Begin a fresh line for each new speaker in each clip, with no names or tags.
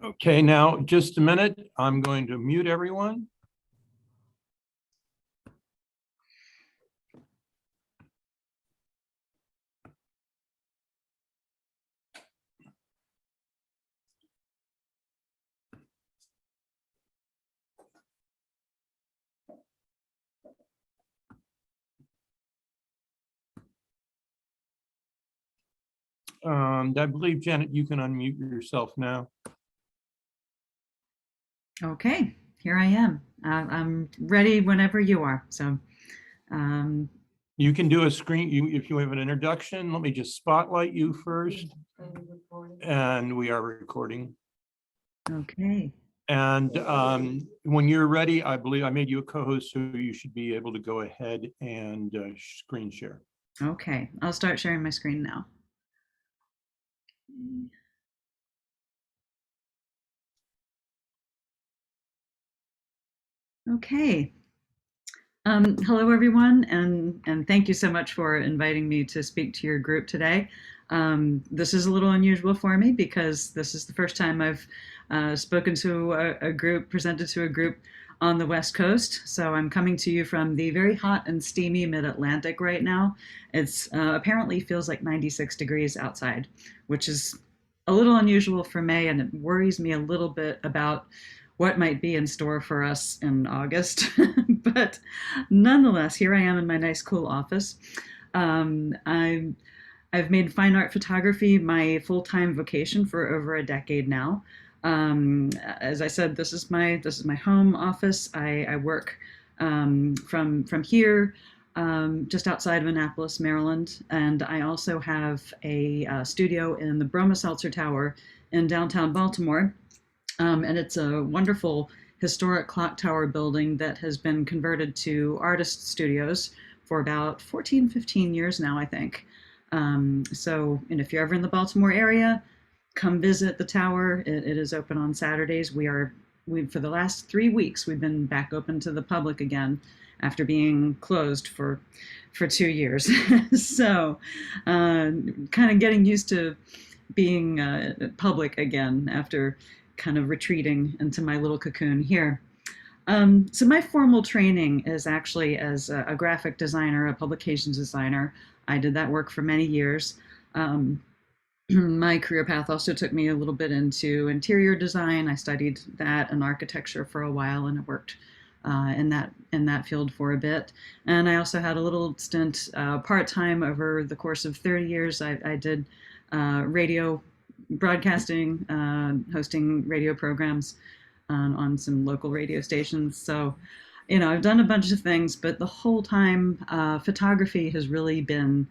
Okay, now just a minute. I'm going to mute everyone. I believe, Janet, you can unmute yourself now.
Okay, here I am. I'm ready whenever you are. So,
You can do a screen, if you have an introduction. Let me just spotlight you first. And we are recording.
okay.
And when you're ready, I believe I made you a co-host, so you should be able to go ahead and screen share.
Okay, I'll start sharing my screen now. Okay. Hello, everyone, and thank you so much for inviting me to speak to your group today. This is a little unusual for me because this is the first time I've spoken to a group, presented to a group on the West Coast. So I'm coming to you from the very hot and steamy mid-Atlantic right now. It's apparently feels like 96 degrees outside, which is a little unusual for May, and it worries me a little bit about what might be in store for us in August. But nonetheless, here I am in my nice, cool office. I've made fine art photography my full-time vocation for over a decade now. As I said, this is my home office. I work from here, just outside of Annapolis, Maryland, and I also have a studio in the Broma Seltzer Tower in downtown Baltimore. And it's a wonderful historic clock tower building that has been converted to artist studios for about 14, 15 years now, I think. And if you're ever in the Baltimore area, come visit the tower. It is open on Saturdays. For the last 3 weeks, we've been back open to the public again after being closed for 2 years. So kind of getting used to being public again after kind of retreating into my little cocoon here. So my formal training is actually as a graphic designer, a publications designer. I did that work for many years. My career path also took me a little bit into interior design. I studied that and architecture for a while, and I worked in that field for a bit. And I also had a little stint part-time over the course of 30 years. I did radio broadcasting, hosting radio programs on some local radio stations. So, I've done a bunch of things, but the whole time, photography has really been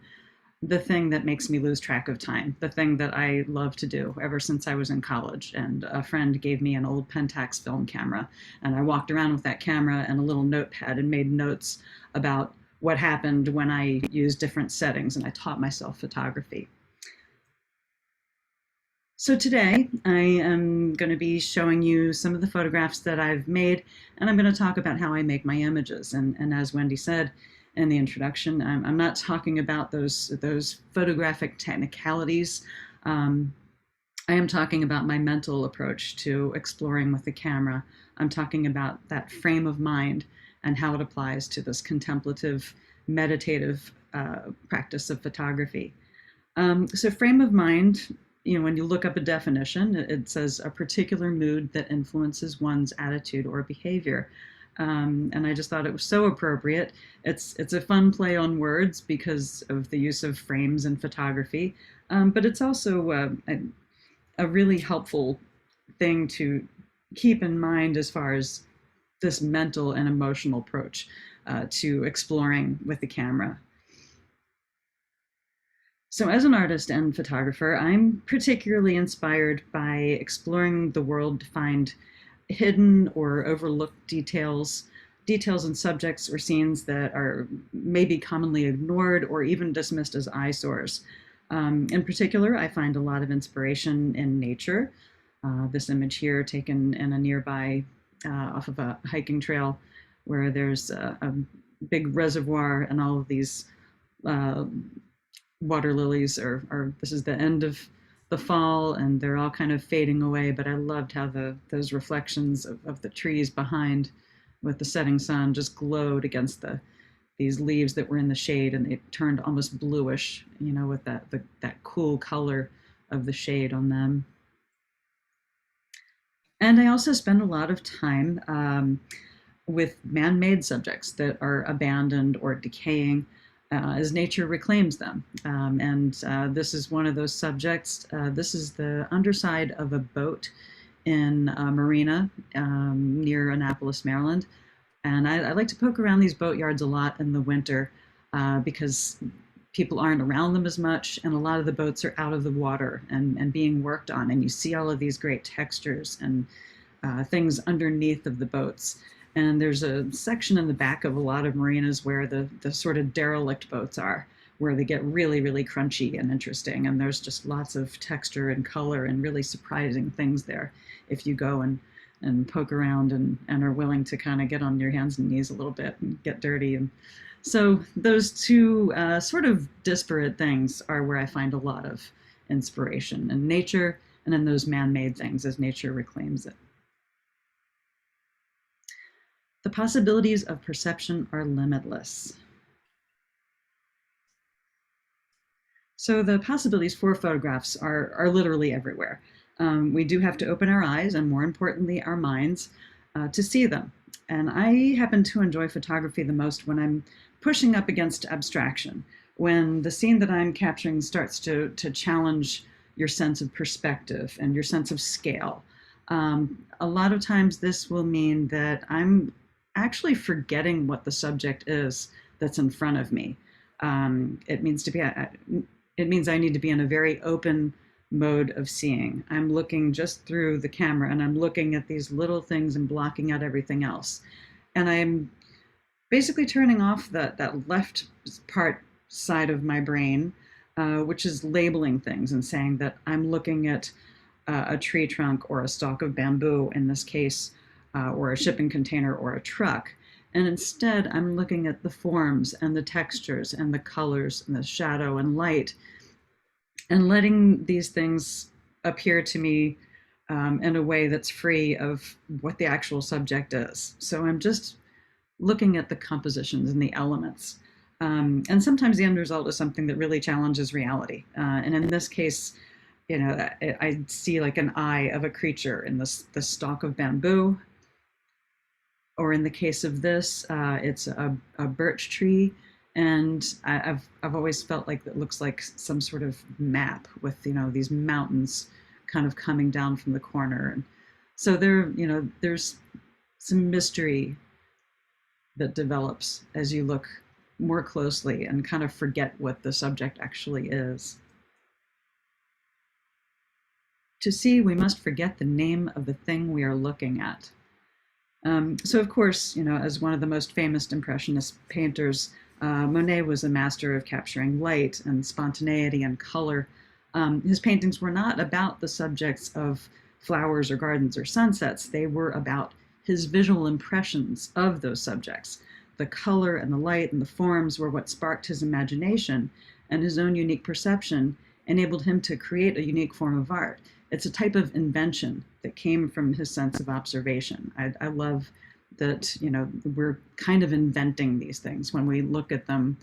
the thing that makes me lose track of time, the thing that I love to do ever since I was in college. And a friend gave me an old Pentax film camera, and I walked around with that camera and a little notepad and made notes about what happened when I used different settings, and I taught myself photography. So today I am going to be showing you some of the photographs that I've made, and I'm going to talk about how I make my images. And as Wendy said in the introduction, I'm not talking about those photographic technicalities. I am talking about my mental approach to exploring with the camera. I'm talking about that frame of mind and how it applies to this contemplative, meditative practice of photography. So frame of mind, when you look up a definition, it says a particular mood that influences one's attitude or behavior. And I just thought it was so appropriate. It's a fun play on words because of the use of frames in photography, but it's also a really helpful thing to keep in mind as far as this mental and emotional approach to exploring with the camera. So as an artist and photographer, I'm particularly inspired by exploring the world to find hidden or overlooked details and subjects or scenes that are maybe commonly ignored or even dismissed as eyesores. In particular, I find a lot of inspiration in nature. This image here taken in a nearby, off of a hiking trail where there's a big reservoir and all of these water lilies, or this is the end of the fall, and they're all kind of fading away. But I loved how those reflections of the trees behind with the setting sun just glowed against these leaves that were in the shade, and they turned almost bluish, with that cool color of the shade on them. And I also spend a lot of time with man-made subjects that are abandoned or decaying as nature reclaims them. And this is one of those subjects. This is the underside of a boat in a marina near Annapolis, Maryland. And I like to poke around these boatyards a lot in the winter because people aren't around them as much, and a lot of the boats are out of the water and being worked on. And you see all of these great textures and things underneath of the boats. And there's a section in the back of a lot of marinas where the sort of derelict boats are, where they get really, really crunchy and interesting. And there's just lots of texture and color and really surprising things there if you go and poke around and are willing to kind of get on your hands and knees a little bit and get dirty. And so those two sort of disparate things are where I find a lot of inspiration in nature and in those man-made things as nature reclaims it. The possibilities of perception are limitless. So the possibilities for photographs are literally everywhere. We do have to open our eyes and, more importantly, our minds to see them. And I happen to enjoy photography the most when I'm pushing up against abstraction, when the scene that I'm capturing starts to challenge your sense of perspective and your sense of scale. A lot of times this will mean that I'm actually forgetting what the subject is that's in front of me. It means I need to be in a very open mode of seeing. I'm looking just through the camera and I'm looking at these little things and blocking out everything else. And I'm basically turning off that left part side of my brain, which is labeling things and saying that I'm looking at a tree trunk or a stalk of bamboo in this case, or a shipping container or a truck. And instead, I'm looking at the forms and the textures and the colors and the shadow and light, and letting these things appear to me in a way that's free of what the actual subject is. So I'm just looking at the compositions and the elements. And sometimes the end result is something that really challenges reality. And in this case, I see like an eye of a creature in the stalk of bamboo. Or in the case of this, it's a birch tree, and I've always felt like it looks like some sort of map with these mountains kind of coming down from the corner. And so there's some mystery that develops as you look more closely and kind of forget what the subject actually is. To see, we must forget the name of the thing we are looking at. So of course, as one of the most famous Impressionist painters, Monet was a master of capturing light and spontaneity and color. His paintings were not about the subjects of flowers or gardens or sunsets. They were about his visual impressions of those subjects. The color and the light and the forms were what sparked his imagination, and his own unique perception enabled him to create a unique form of art. It's a type of invention that came from his sense of observation. I love that, we're kind of inventing these things when we look at them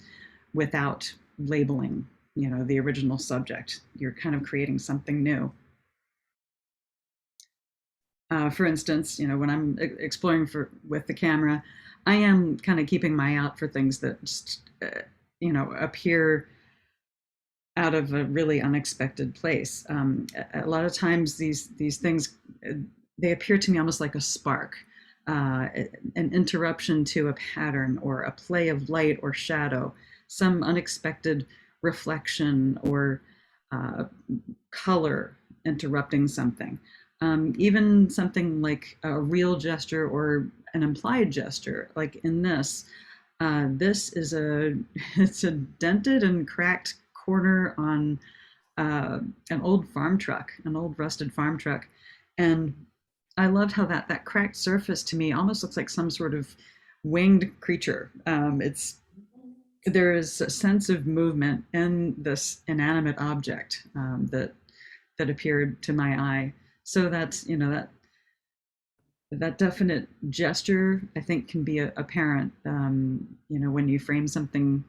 without labeling, the original subject. You're kind of creating something new. For instance, when I'm exploring with the camera, I am kind of keeping my eye out for things that just, appear out of a really unexpected place. A lot of times these things, they appear to me almost like a spark, an interruption to a pattern or a play of light or shadow, some unexpected reflection or color interrupting something. Even something like a real gesture or an implied gesture, like in this. This is it's a dented and cracked corner on an old farm truck, an old rusted farm truck. And I loved how that cracked surface to me almost looks like some sort of winged creature. There is a sense of movement in this inanimate object that that appeared to my eye. So that's, that definite gesture, I think, can be apparent, when you frame something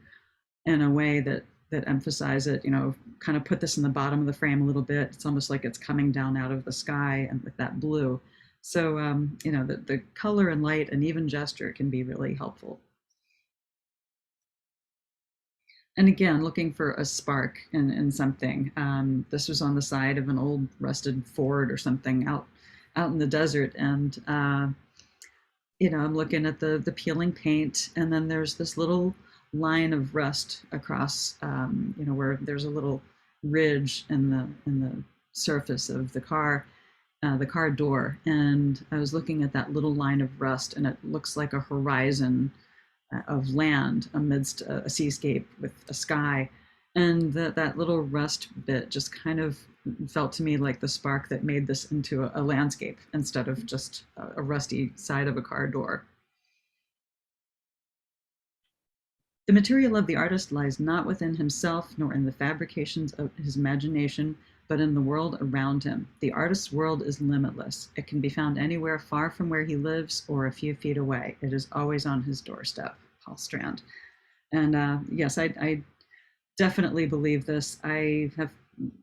in a way that emphasize it, kind of put this in the bottom of the frame a little bit. It's almost like it's coming down out of the sky and with that blue. So, the color and light and even gesture can be really helpful. And again, looking for a spark in something. This was on the side of an old rusted Ford or something out in the desert, and I'm looking at the peeling paint, and then there's this little line of rust across, where there's a little ridge in the surface of the car door, and I was looking at that little line of rust, and it looks like a horizon of land amidst a seascape with a sky. And that little rust bit just kind of felt to me like the spark that made this into a landscape instead of just a rusty side of a car door. The material of the artist lies not within himself, nor in the fabrications of his imagination, but in the world around him. The artist's world is limitless. It can be found anywhere far from where he lives or a few feet away. It is always on his doorstep. Paul Strand. And yes, I definitely believe this. I have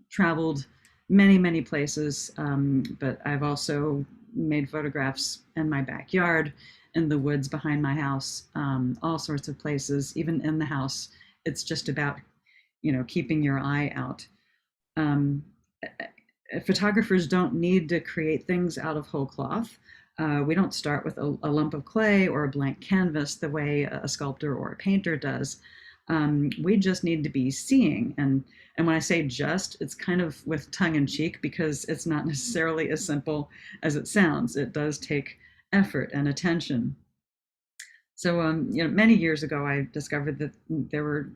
traveled many, many places, but I've also made photographs in my backyard, in the woods behind my house, all sorts of places, even in the house. It's just about, keeping your eye out. Photographers don't need to create things out of whole cloth. We don't start with a lump of clay or a blank canvas the way a sculptor or a painter does. We just need to be seeing. And when I say just, it's kind of with tongue in cheek, because it's not necessarily as simple as it sounds. It does take effort and attention. So, many years ago, I discovered that there were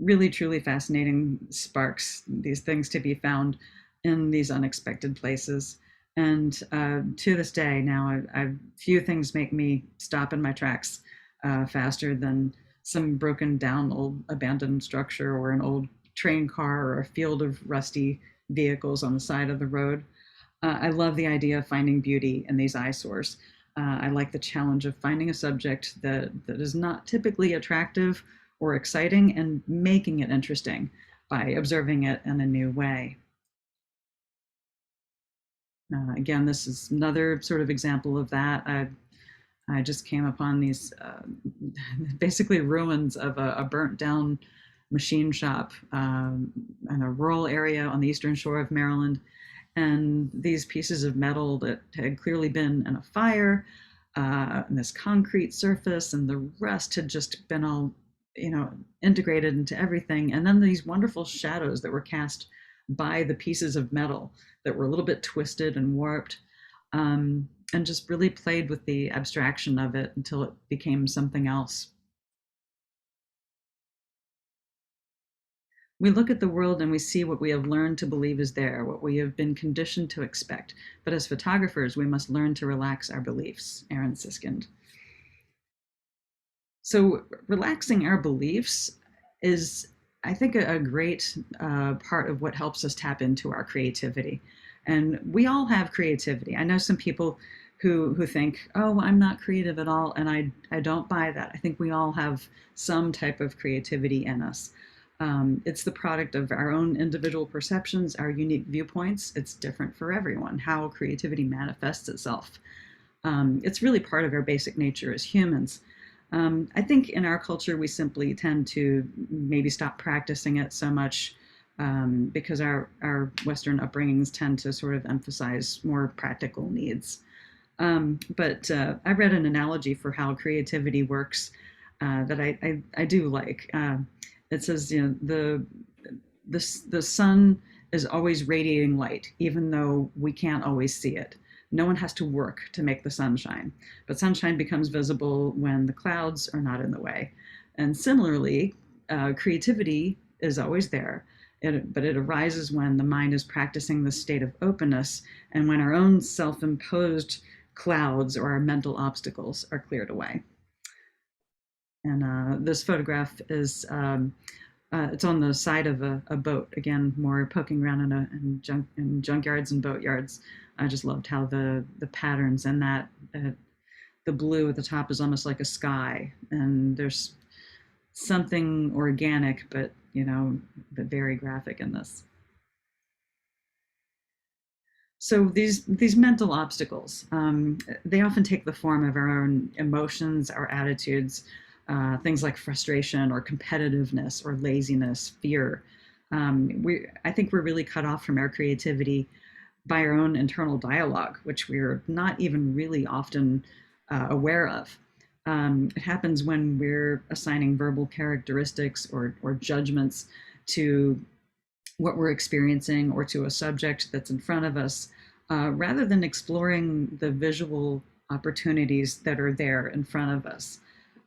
really, truly fascinating sparks, these things to be found in these unexpected places. And to this day, now, few things make me stop in my tracks faster than some broken down old abandoned structure, or an old train car, or a field of rusty vehicles on the side of the road. I love the idea of finding beauty in these eyesores. I like the challenge of finding a subject that is not typically attractive or exciting, and making it interesting by observing it in a new way. Again, this is another sort of example of that. I just came upon these basically ruins of a burnt down machine shop in a rural area on the eastern shore of Maryland. And these pieces of metal that had clearly been in a fire, and this concrete surface, and the rust had just been all, integrated into everything. And then these wonderful shadows that were cast by the pieces of metal that were a little bit twisted and warped, and just really played with the abstraction of it until it became something else. We look at the world and we see what we have learned to believe is there, what we have been conditioned to expect. But as photographers, we must learn to relax our beliefs. Aaron Siskind. So relaxing our beliefs is, I think, a great part of what helps us tap into our creativity. And we all have creativity. I know some people who think, oh, I'm not creative at all, and I don't buy that. I think we all have some type of creativity in us. It's the product of our own individual perceptions, our unique viewpoints. It's different for everyone, how creativity manifests itself. It's really part of our basic nature as humans. I think in our culture, we simply tend to maybe stop practicing it so much because our Western upbringings tend to sort of emphasize more practical needs. But I read an analogy for how creativity works that I do like. It says, the sun is always radiating light, even though we can't always see it. No one has to work to make the sunshine, but sunshine becomes visible when the clouds are not in the way. And similarly, creativity is always there, but it arises when the mind is practicing the state of openness, and when our own self-imposed clouds or our mental obstacles are cleared away. And this photograph is It's on the side of a boat. Again, more poking around in junkyards and boatyards. I just loved how the patterns and that the blue at the top is almost like a sky, and there's something organic, but but very graphic in this. So these mental obstacles, they often take the form of our own emotions, our attitudes, things like frustration or competitiveness or laziness, fear. I think we're really cut off from our creativity by our own internal dialogue, which we're not even really often aware of. It happens when we're assigning verbal characteristics or judgments to what we're experiencing or to a subject that's in front of us, rather than exploring the visual opportunities that are there in front of us.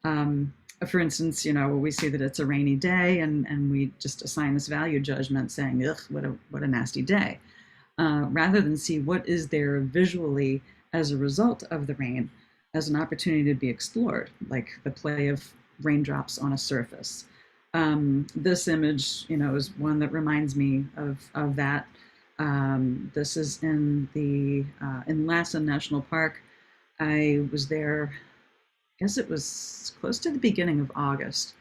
For instance, we see that it's a rainy day and we just assign this value judgment saying, ugh, what a nasty day, rather than see what is there visually as a result of the rain as an opportunity to be explored, like the play of raindrops on a surface. This image, is one that reminds me of that. This is in Lassen National Park. I was there, I guess it was close to the beginning of August,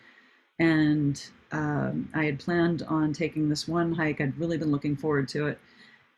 and I had planned on taking this one hike. I'd really been looking forward to it,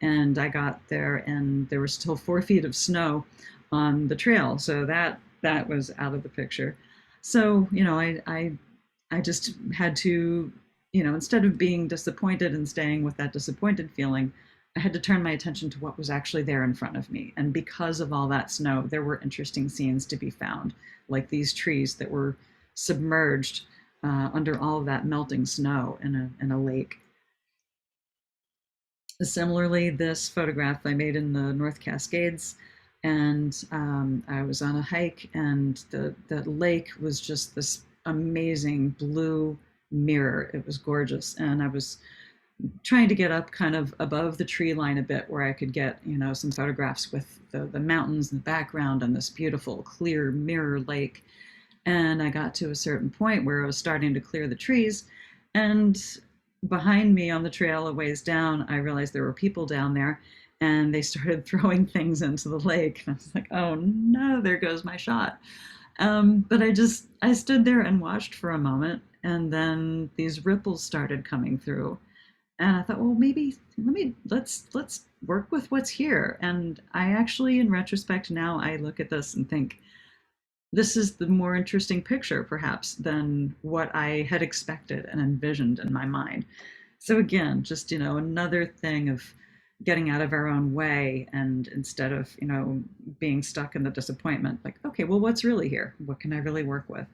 and I got there, and there was still 4 feet of snow on the trail, so that was out of the picture. So I just had to, instead of being disappointed and staying with that disappointed feeling, I had to turn my attention to what was actually there in front of me. And because of all that snow, there were interesting scenes to be found, like these trees that were submerged under all of that melting snow in a lake. Similarly, this photograph I made in the North Cascades, and I was on a hike, and the lake was just this amazing blue mirror. It was gorgeous, and I was trying to get up kind of above the tree line a bit where I could get some photographs with the mountains in the background and this beautiful clear mirror lake. And I got to a certain point where I was starting to clear the trees, and behind me on the trail a ways down, I realized there were people down there, and they started throwing things into the lake. And I was like, oh no, there goes my shot. But I stood there and watched for a moment, and then these ripples started coming through. And I thought, well, maybe let's work with what's here. And I actually, in retrospect, now I look at this and think, this is the more interesting picture, perhaps, than what I had expected and envisioned in my mind. So again, just another thing of getting out of our own way, and instead of being stuck in the disappointment, like, okay, well, what's really here? What can I really work with?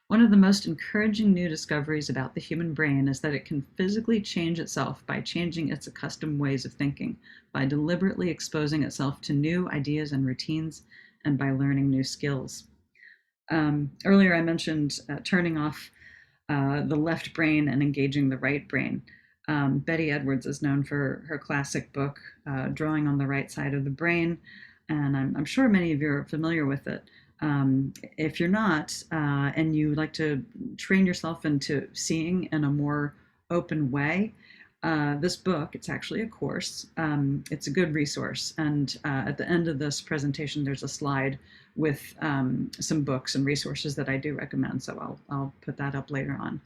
One of the most encouraging new discoveries about the human brain is that it can physically change itself by changing its accustomed ways of thinking, by deliberately exposing itself to new ideas and routines, and by learning new skills. Earlier, I mentioned turning off the left brain and engaging the right brain. Betty Edwards is known for her classic book, Drawing on the Right Side of the Brain, and I'm sure many of you are familiar with it. If you're not, and you like to train yourself into seeing in a more open way, this book, it's actually a course. It's a good resource. And at the end of this presentation, there's a slide with some books and resources that I do recommend. So I'll put that up later on.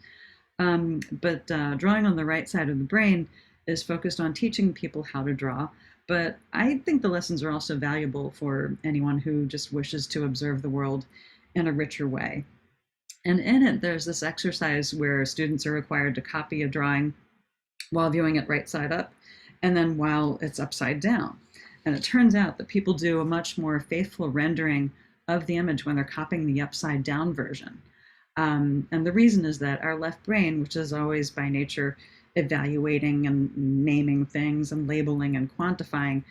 But Drawing on the Right Side of the Brain is focused on teaching people how to draw. But I think the lessons are also valuable for anyone who just wishes to observe the world in a richer way. And in it, there's this exercise where students are required to copy a drawing while viewing it right side up, and then while it's upside down. And it turns out that people do a much more faithful rendering of the image when they're copying the upside down version. And the reason is that our left brain, which is always by nature evaluating and naming things and labeling and quantifying,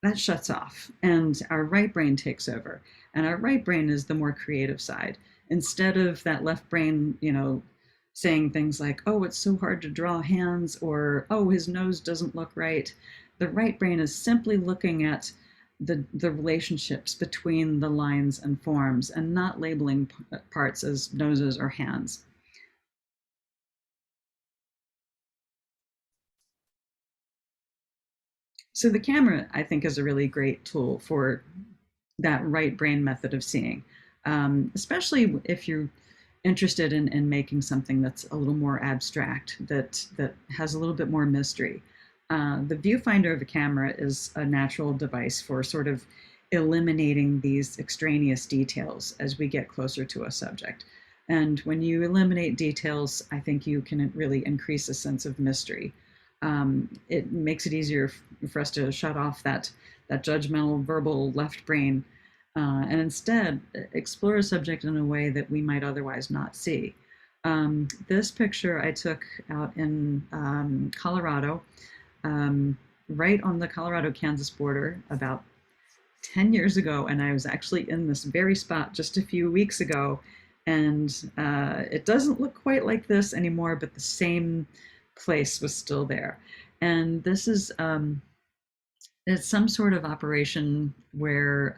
that shuts off, and our right brain takes over. And our right brain is the more creative side. Instead of that left brain, saying things like, oh, it's so hard to draw hands, or, oh, his nose doesn't look right, the right brain is simply looking at the relationships between the lines and forms, and not labeling parts as noses or hands. So the camera, I think, is a really great tool for that right brain method of seeing, especially if you're interested in making something that's a little more abstract, that has a little bit more mystery. The viewfinder of a camera is a natural device for sort of eliminating these extraneous details as we get closer to a subject. And when you eliminate details, I think you can really increase a sense of mystery. It makes it easier for us to shut off that judgmental verbal left brain and instead explore a subject in a way that we might otherwise not see. This picture I took out in Colorado, right on the Colorado-Kansas border about 10 years ago, and I was actually in this very spot just a few weeks ago. And it doesn't look quite like this anymore, but the same place was still there. And this is it's some sort of operation where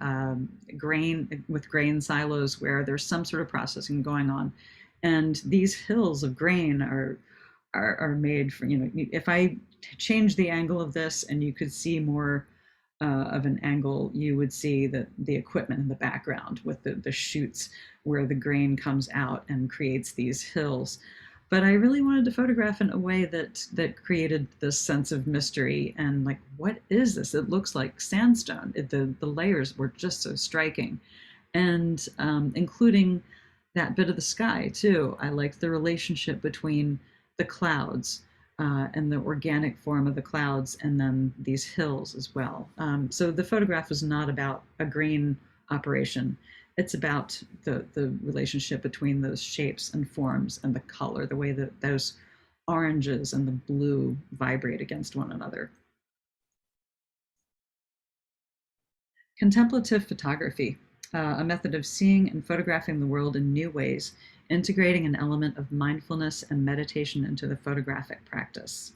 grain silos where there's some sort of processing going on, and these hills of grain are made for, if I change the angle of this and you could see more of an angle, you would see the equipment in the background with the chutes where the grain comes out and creates these hills. But I really wanted to photograph in a way that created this sense of mystery and like, what is this? It looks like sandstone. The layers were just so striking, and including that bit of the sky too. I liked the relationship between the clouds and the organic form of the clouds, and then these hills as well. So the photograph is not about a grain operation. It's about the relationship between those shapes and forms and the color, the way that those oranges and the blue vibrate against one another. Contemplative photography, a method of seeing and photographing the world in new ways, integrating an element of mindfulness and meditation into the photographic practice.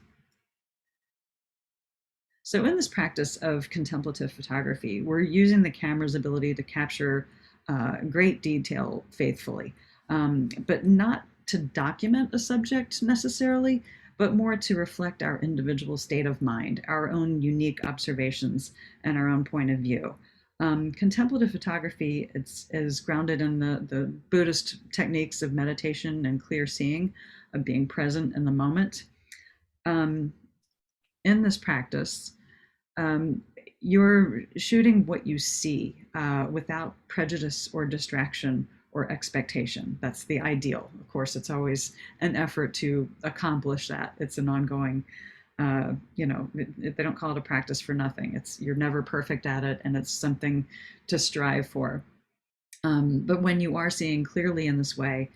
So in this practice of contemplative photography, we're using the camera's ability to capture great detail faithfully, but not to document a subject necessarily, but more to reflect our individual state of mind, our own unique observations, and our own point of view. Contemplative photography is grounded in the Buddhist techniques of meditation and clear seeing, of being present in the moment. In this practice, you're shooting what you see without prejudice or distraction or expectation. That's the ideal. Of course, it's always an effort to accomplish that. It's an ongoing, they don't call it a practice for nothing. You're never perfect at it, and it's something to strive for. But when you are seeing clearly in this way,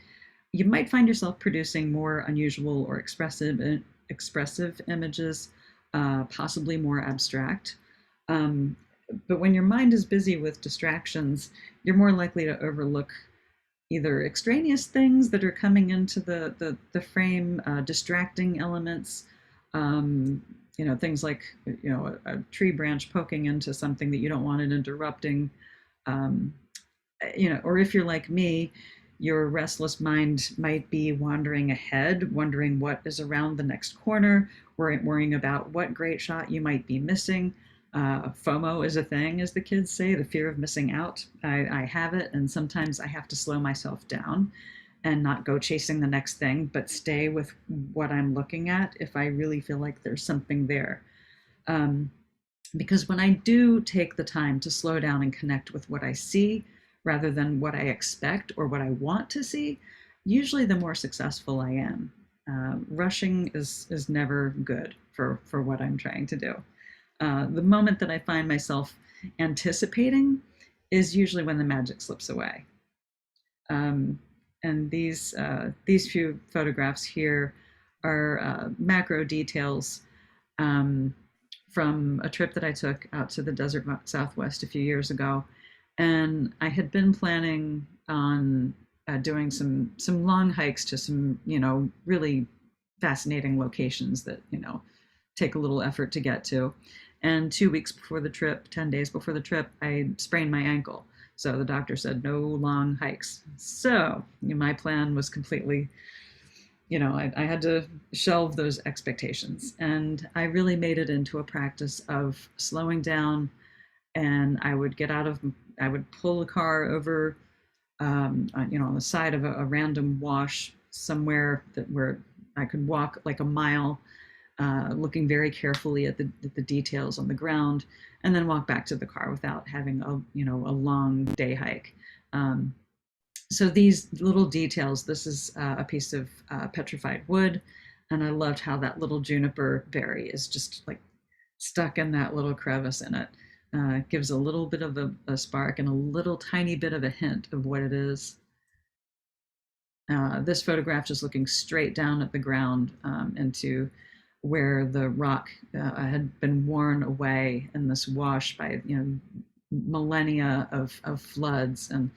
you might find yourself producing more unusual or expressive images, possibly more abstract. But when your mind is busy with distractions, you're more likely to overlook either extraneous things that are coming into the frame, distracting elements, things like, a tree branch poking into something that you don't want it interrupting, or if you're like me, your restless mind might be wandering ahead, wondering what is around the next corner, worrying about what great shot you might be missing. FOMO is a thing, as the kids say, the fear of missing out. I have it, and sometimes I have to slow myself down and not go chasing the next thing, but stay with what I'm looking at if I really feel like there's something there. Because when I do take the time to slow down and connect with what I see, rather than what I expect or what I want to see, usually the more successful I am. Rushing is never good for what I'm trying to do. The moment that I find myself anticipating is usually when the magic slips away. And these few photographs here are macro details from a trip that I took out to the desert Southwest a few years ago. And I had been planning on doing some long hikes to some, really fascinating locations that, take a little effort to get to. And 2 weeks before the trip, 10 days before the trip, I sprained my ankle. So the doctor said no long hikes. So my plan was completely I had to shelve those expectations, and I really made it into a practice of slowing down. And I would pull the car over, on the side of a random wash somewhere where I could walk like a mile, looking very carefully at the details on the ground, and then walk back to the car without having a long day hike. Um, so these little details. This is a piece of petrified wood, and I loved how that little juniper berry is just like stuck in that little crevice in it. Gives a little bit of a spark and a little tiny bit of a hint of what it is. This photograph just looking straight down at the ground, into where the rock had been worn away in this wash by millennia of floods, and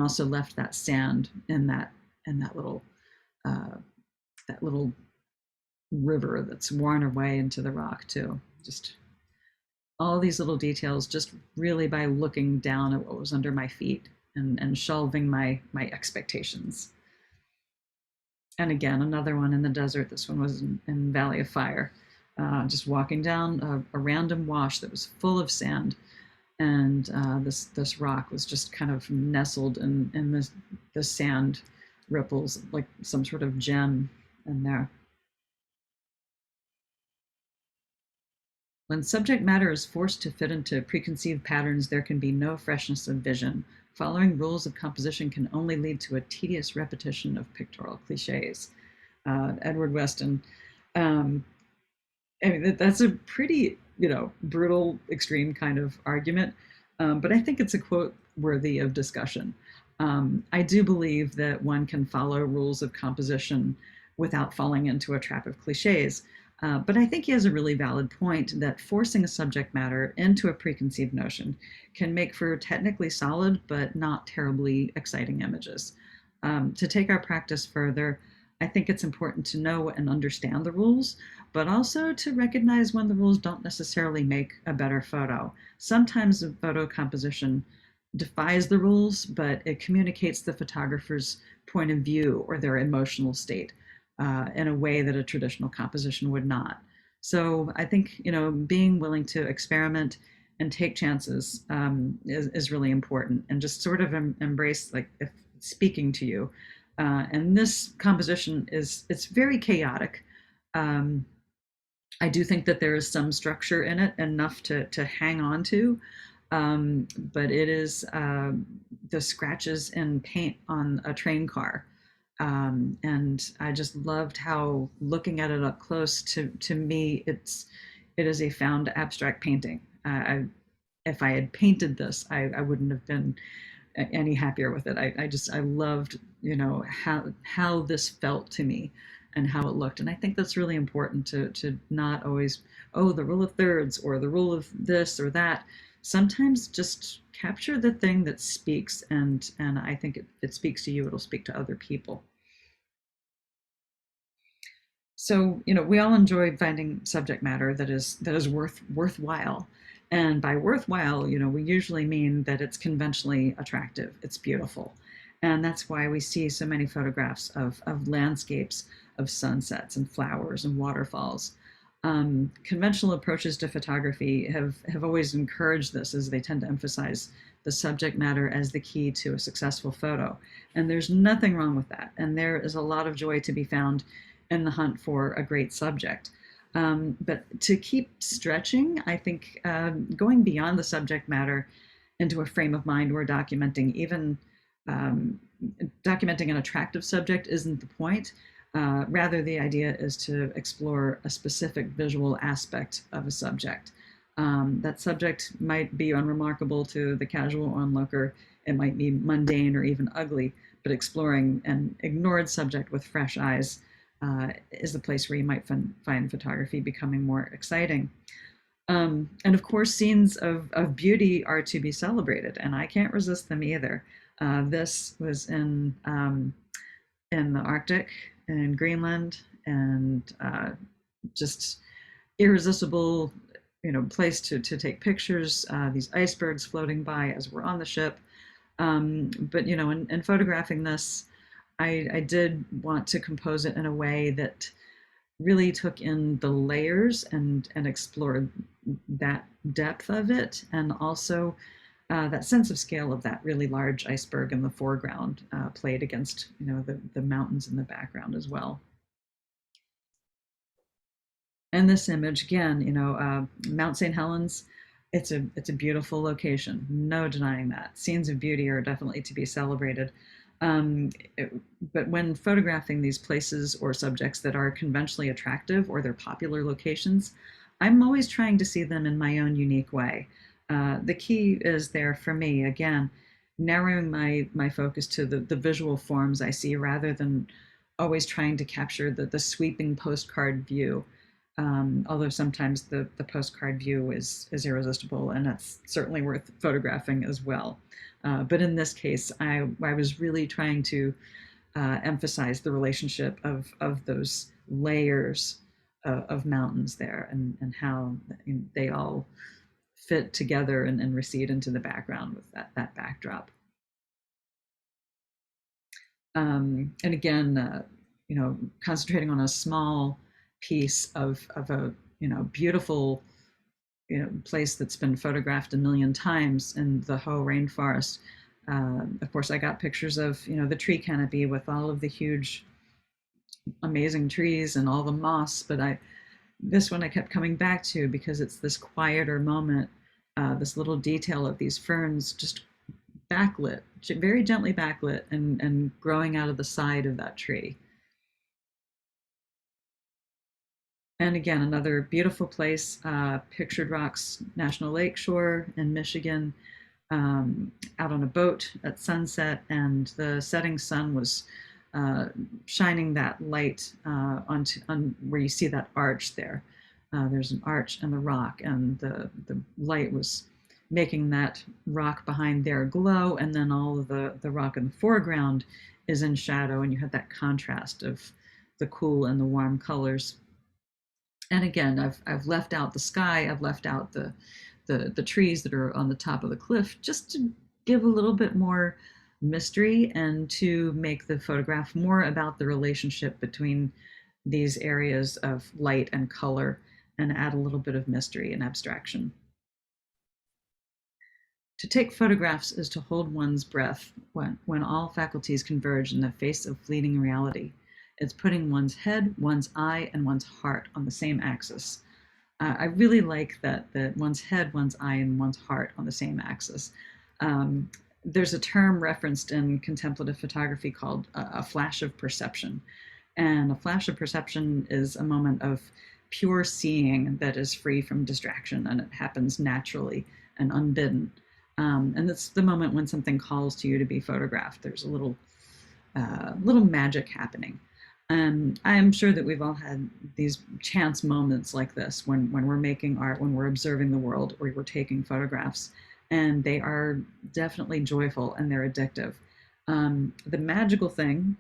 also left that sand in uh, that little river that's worn away into the rock too. Just all these little details, just really by looking down at what was under my feet, and shelving my expectations. And again, another one in the desert. This one was in Valley of Fire. Just walking down a random wash that was full of sand, and this rock was just kind of nestled in the sand ripples, like some sort of gem in there. When subject matter is forced to fit into preconceived patterns, there can be no freshness of vision. Following rules of composition can only lead to a tedious repetition of pictorial cliches. Edward Weston. Um, I mean, that's a pretty, brutal, extreme kind of argument, but I think it's a quote worthy of discussion. I do believe that one can follow rules of composition without falling into a trap of cliches. But I think he has a really valid point that forcing a subject matter into a preconceived notion can make for technically solid but not terribly exciting images. To take our practice further, I think it's important to know and understand the rules, but also to recognize when the rules don't necessarily make a better photo. Sometimes a photo composition defies the rules, but it communicates the photographer's point of view or their emotional state in a way that a traditional composition would not. So I think being willing to experiment and take chances is really important, and just sort of embrace, like, if it's speaking to you. And this composition it's very chaotic. Um, I do think that there is some structure in it, enough to hang on to, but it is the scratches and paint on a train car. And I just loved how, looking at it up close, to me, it is a found abstract painting. If I had painted this, I wouldn't have been any happier with it. I loved, how this felt to me and how it looked. And I think that's really important, to not always, oh, the rule of thirds or the rule of this or that. Sometimes just capture the thing that speaks, and I think if it speaks to you, it'll speak to other people. So we all enjoy finding subject matter that is worthwhile. And by worthwhile, we usually mean that it's conventionally attractive, it's beautiful. And that's why we see so many photographs of landscapes, of sunsets and flowers and waterfalls. Conventional approaches to photography have always encouraged this, as they tend to emphasize the subject matter as the key to a successful photo. And there's nothing wrong with that. And there is a lot of joy to be found in the hunt for a great subject. But to keep stretching, I think going beyond the subject matter into a frame of mind where documenting an attractive subject isn't the point. Rather, the idea is to explore a specific visual aspect of a subject. That subject might be unremarkable to the casual onlooker. It might be mundane or even ugly, but exploring an ignored subject with fresh eyes is the place where you might find photography becoming more exciting. And of course, scenes of beauty are to be celebrated, and I can't resist them either. This was in the Arctic, in Greenland, and just irresistible, place to take pictures. These icebergs floating by as we're on the ship. But in photographing this, I did want to compose it in a way that really took in the layers and explored that depth of it, and also that sense of scale of that really large iceberg in the foreground played against the mountains in the background as well. And this image again, Mount St. Helens, it's a beautiful location, no denying that. Scenes of beauty are definitely to be celebrated. Um, it- but when photographing these places or subjects that are conventionally attractive or they're popular locations, I'm always trying to see them in my own unique way. The key is there for me, again, narrowing my focus to the visual forms I see rather than always trying to capture the sweeping postcard view. Although sometimes the postcard view is irresistible and that's certainly worth photographing as well. But in this case, I was really trying to emphasize the relationship of those layers of mountains there and how they all fit together and recede into the background with that backdrop. And again, concentrating on a small piece of a beautiful place that's been photographed a million times in the Hoh rainforest. Of course, I got pictures of the tree canopy with all of the huge, amazing trees and all the moss. But this one I kept coming back to because it's this quieter moment, this little detail of these ferns just backlit, very gently backlit, and growing out of the side of that tree. And again, another beautiful place, Pictured Rocks National Lakeshore in Michigan, out on a boat at sunset, and the setting sun was shining that light on where you see that arch there. There's an arch in the rock, and the light was making that rock behind there glow, and then all of the rock in the foreground is in shadow, and you have that contrast of the cool and the warm colors. And again, I've left out the sky, I've left out the trees that are on the top of the cliff just to give a little bit more mystery and to make the photograph more about the relationship between these areas of light and color and add a little bit of mystery and abstraction. To take photographs is to hold one's breath when all faculties converge in the face of fleeting reality. It's putting one's head, one's eye, and one's heart on the same axis. I really like that one's head, one's eye, and one's heart on the same axis. There's a term referenced in contemplative photography called a flash of perception. And a flash of perception is a moment of pure seeing that is free from distraction, and it happens naturally and unbidden. And it's the moment when something calls to you to be photographed. There's a little magic happening. I'm sure that we've all had these chance moments like this when we're making art, when we're observing the world, or we're taking photographs, and they are definitely joyful and they're addictive. The magical thing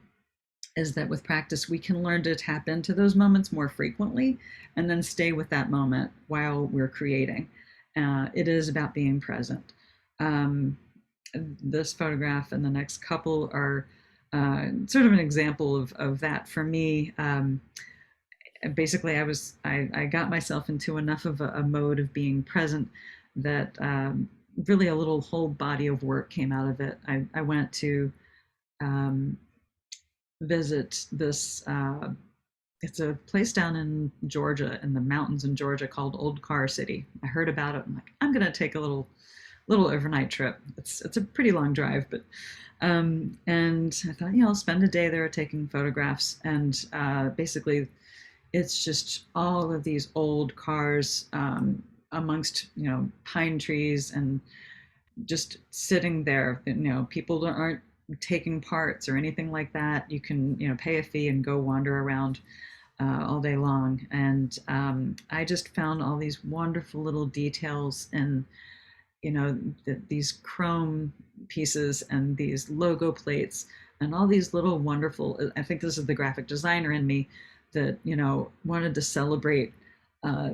is that with practice, we can learn to tap into those moments more frequently and then stay with that moment while we're creating. It is about being present. This photograph and the next couple are sort of an example of that for me. Basically, I got myself into enough of a mode of being present that really a little whole body of work came out of it. I went to visit this. It's a place down in Georgia, in the mountains in Georgia, called Old Car City. I heard about it. I'm like, I'm gonna take a little overnight trip. It's a pretty long drive, but and I thought, I'll spend a day there taking photographs. And basically, it's just all of these old cars amongst pine trees and just sitting there. People aren't taking parts or anything like that. You can pay a fee and go wander around all day long. And I just found all these wonderful little details in these chrome pieces and these logo plates and all these little wonderful, I think this is the graphic designer in me that wanted to celebrate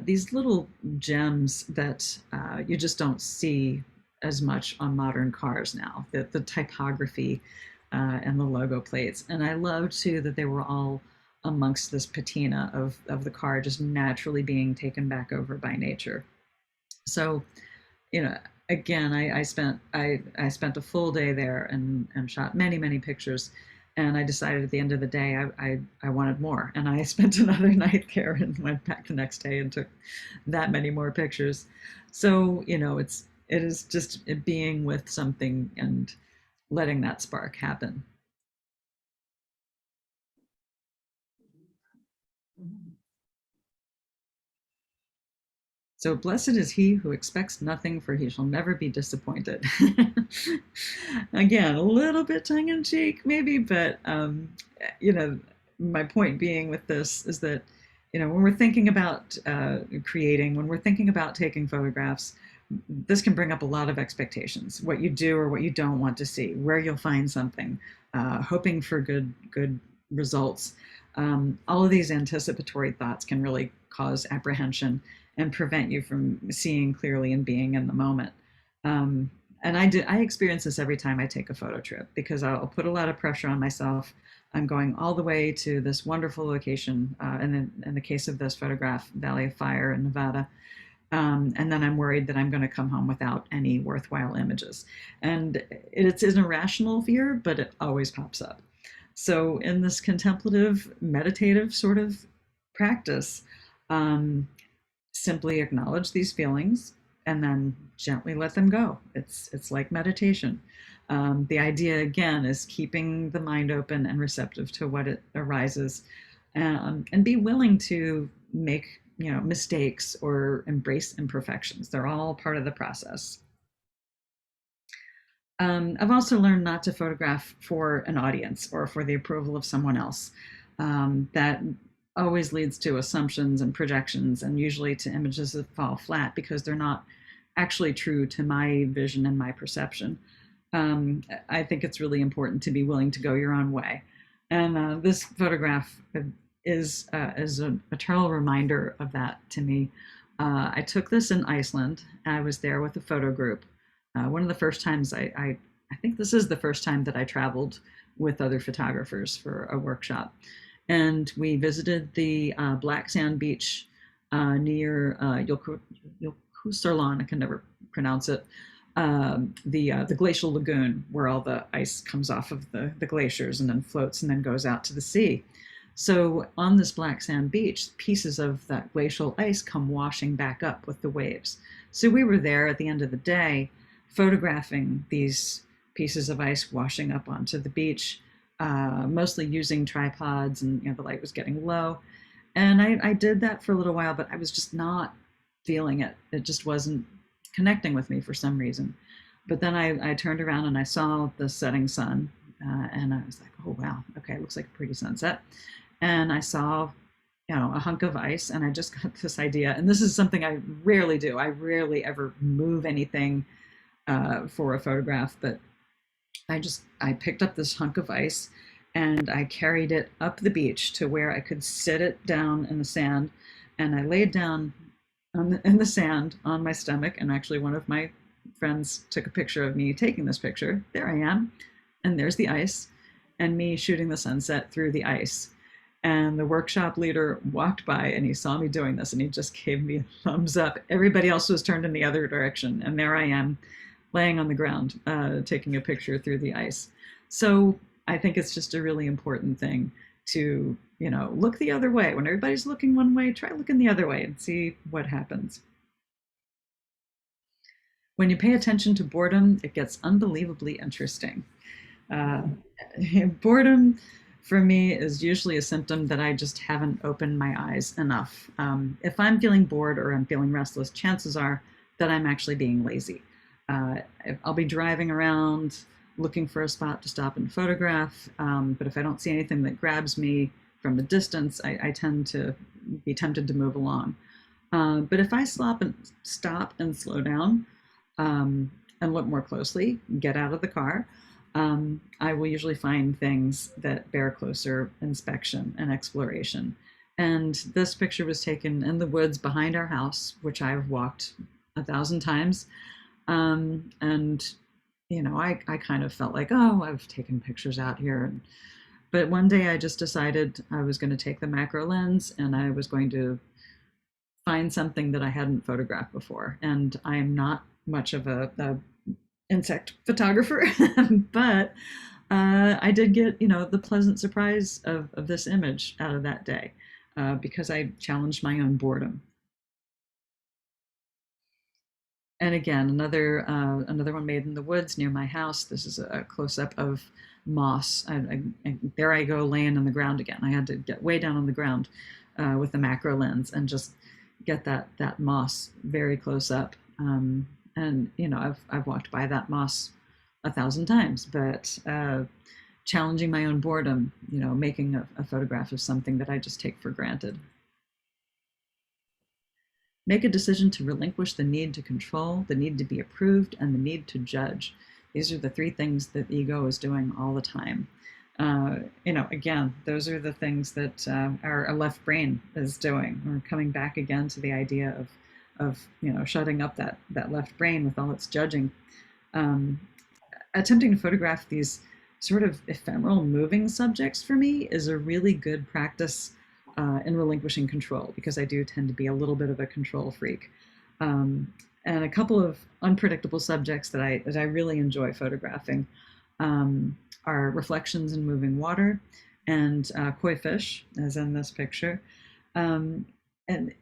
these little gems that you just don't see as much on modern cars now. The typography, and the logo plates. And I loved too that they were all amongst this patina of the car just naturally being taken back over by nature. So, you know, again, I spent a full day there and shot many pictures. And I decided at the end of the day I wanted more, and I spent another night there and went back the next day and took that many more pictures. So it is just being with something and letting that spark happen. So blessed is he who expects nothing, for he shall never be disappointed. Again, a little bit tongue in cheek, maybe, but you know, my point being with this is that when we're thinking about creating, when we're thinking about taking photographs, this can bring up a lot of expectations: what you do or what you don't want to see, where you'll find something, hoping for good results. All of these anticipatory thoughts can really cause apprehension and prevent you from seeing clearly and being in the moment. And I experience this every time I take a photo trip, because I'll put a lot of pressure on myself. I'm going all the way to this wonderful location, and in the case of this photograph, Valley of Fire in Nevada. And then I'm worried that I'm going to come home without any worthwhile images. And it's an irrational fear, but it always pops up. So in this contemplative, meditative sort of practice, simply acknowledge these feelings and then gently let them go. It's like meditation. The idea again is keeping the mind open and receptive to what it arises, and be willing to make mistakes or embrace imperfections. They're all part of the process. I've also learned not to photograph for an audience or for the approval of someone else. That always leads to assumptions and projections, and usually to images that fall flat because they're not actually true to my vision and my perception. I think it's really important to be willing to go your own way. And this photograph is an eternal reminder of that to me. I took this in Iceland. I was there with a photo group. One of the first times I think this is the first time that I traveled with other photographers for a workshop. And we visited the black sand beach near Jökulsárlón. I can never pronounce it. The glacial lagoon where all the ice comes off of the glaciers and then floats and then goes out to the sea. So on this black sand beach, pieces of that glacial ice come washing back up with the waves. So we were there at the end of the day photographing these pieces of ice washing up onto the beach, mostly using tripods, and the light was getting low. And I did that for a little while, but I was just not feeling it. It just wasn't connecting with me for some reason. But then I turned around and I saw the setting sun, and I was like, oh wow, okay, it looks like a pretty sunset. And I saw a hunk of ice, and I just got this idea. And this is something I rarely do. I rarely ever move anything for a photograph, but I picked up this hunk of ice and I carried it up the beach to where I could sit it down in the sand. And I laid down in the sand on my stomach. And actually, one of my friends took a picture of me taking this picture. There I am. And there's the ice, and me shooting the sunset through the ice. And the workshop leader walked by and he saw me doing this and he just gave me a thumbs up. Everybody else was turned in the other direction. And there I am, laying on the ground, taking a picture through the ice. So I think it's just a really important thing to, look the other way. When everybody's looking one way, try looking the other way and see what happens. When you pay attention to boredom, it gets unbelievably interesting. Boredom for me is usually a symptom that I just haven't opened my eyes enough. If I'm feeling bored or I'm feeling restless, chances are that I'm actually being lazy. I'll be driving around looking for a spot to stop and photograph, but if I don't see anything that grabs me from a distance, I tend to be tempted to move along. But if I stop and slow down, and look more closely, get out of the car, I will usually find things that bear closer inspection and exploration. And this picture was taken in the woods behind our house, which I've walked 1,000 times. And I kind of felt like, oh, I've taken pictures out here. But one day I just decided I was going to take the macro lens and I was going to find something that I hadn't photographed before. And I'm not much of a insect photographer, but I did get, the pleasant surprise of this image out of that day because I challenged my own boredom. And again, another one made in the woods near my house. This is a close up of moss. There I go laying on the ground again. I had to get way down on the ground with the macro lens and just get that moss very close up. And I've walked by that moss 1,000 times, but challenging my own boredom, making a photograph of something that I just take for granted. Make a decision to relinquish the need to control, the need to be approved, and the need to judge. These are the three things that ego is doing all the time. Again, those are the things that our left brain is doing. We're coming back again to the idea of shutting up that left brain with all its judging. Attempting to photograph these sort of ephemeral moving subjects for me is a really good practice in relinquishing control, because I do tend to be a little bit of a control freak. And a couple of unpredictable subjects that I really enjoy photographing are reflections in moving water and koi fish, as in this picture. And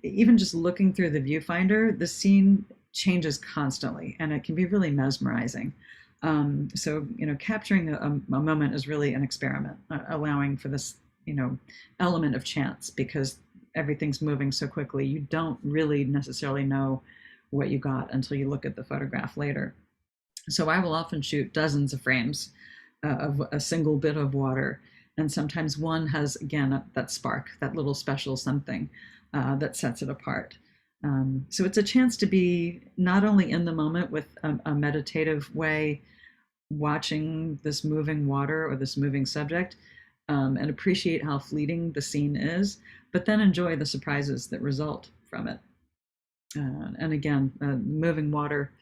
even just looking through the viewfinder, the scene changes constantly, and it can be really mesmerizing. So, capturing a moment is really an experiment, allowing for this element of chance, because everything's moving so quickly. You don't really necessarily know what you got until you look at the photograph later. So I will often shoot dozens of frames of a single bit of water. And sometimes one has, again, that spark, that little special something that sets it apart. So it's a chance to be not only in the moment with a meditative way, watching this moving water or this moving subject, and appreciate how fleeting the scene is, but then enjoy the surprises that result from it. And again, moving water,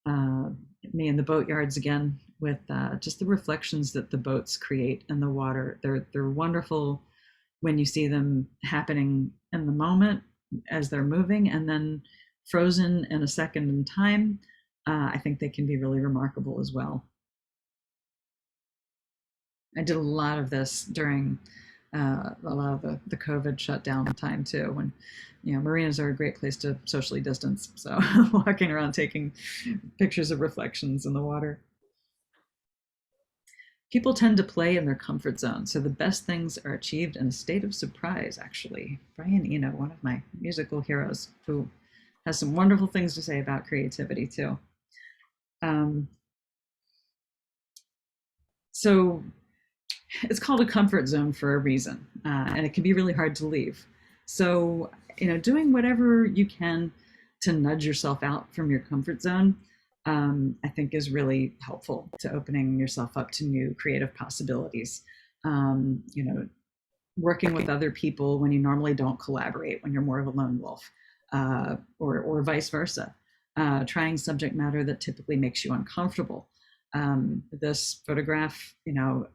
me in the boat yards again, with just the reflections that the boats create in the water. They're wonderful when you see them happening in the moment as they're moving, and then frozen in a second in time. I think they can be really remarkable as well. I did a lot of this during a lot of the COVID shutdown time too, when marinas are a great place to socially distance. So walking around taking pictures of reflections in the water. People tend to play in their comfort zone, so the best things are achieved in a state of surprise. Actually, Brian Eno, one of my musical heroes, who has some wonderful things to say about creativity too. So it's called a comfort zone for a reason, and it can be really hard to leave. So, doing whatever you can to nudge yourself out from your comfort zone, I think is really helpful to opening yourself up to new creative possibilities. Working with other people when you normally don't collaborate, when you're more of a lone wolf, or vice versa. Trying subject matter that typically makes you uncomfortable. This photograph,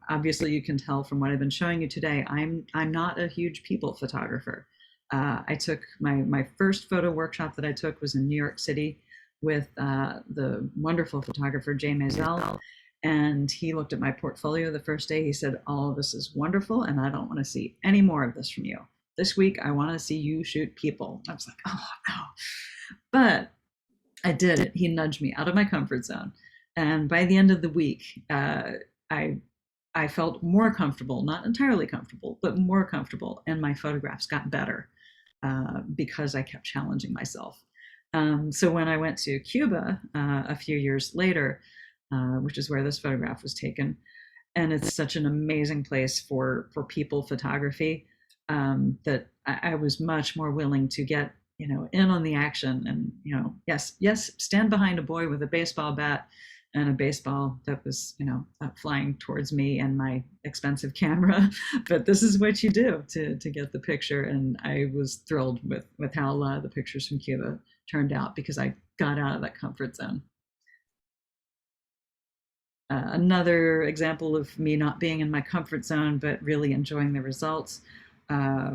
obviously you can tell from what I've been showing you today, I'm not a huge people photographer. I took my first photo workshop that I took was in New York City with the wonderful photographer Jay Maisel, and he looked at my portfolio the first day. He said, "Oh, this is wonderful, and I don't want to see any more of this from you. This week, I want to see you shoot people." I was like, "Oh no," but I did it. He nudged me out of my comfort zone. And by the end of the week, I felt more comfortable, not entirely comfortable, but more comfortable, and my photographs got better because I kept challenging myself. So when I went to Cuba a few years later, which is where this photograph was taken, and it's such an amazing place for people photography, that I was much more willing to get in on the action, and yes, stand behind a boy with a baseball bat and a baseball that was flying towards me and my expensive camera. But this is what you do to get the picture, and I was thrilled with how a lot of the pictures from Cuba turned out, because I got out of that comfort zone. Another example of me not being in my comfort zone, but really enjoying the results. Uh,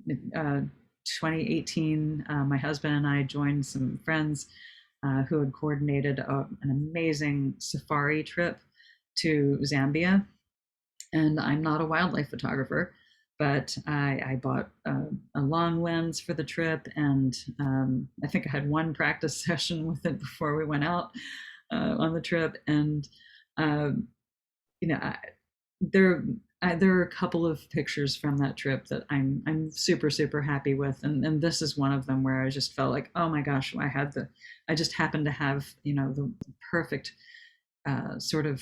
2018, my husband and I joined some friends who had coordinated an amazing safari trip to Zambia. And I'm not a wildlife photographer, but I bought a long lens for the trip, and I think I had one practice session with it before we went out on the trip. And uh, you know, there there are a couple of pictures from that trip that I'm super happy with, and this is one of them where I just felt like, oh my gosh, I just happened to have, the perfect sort of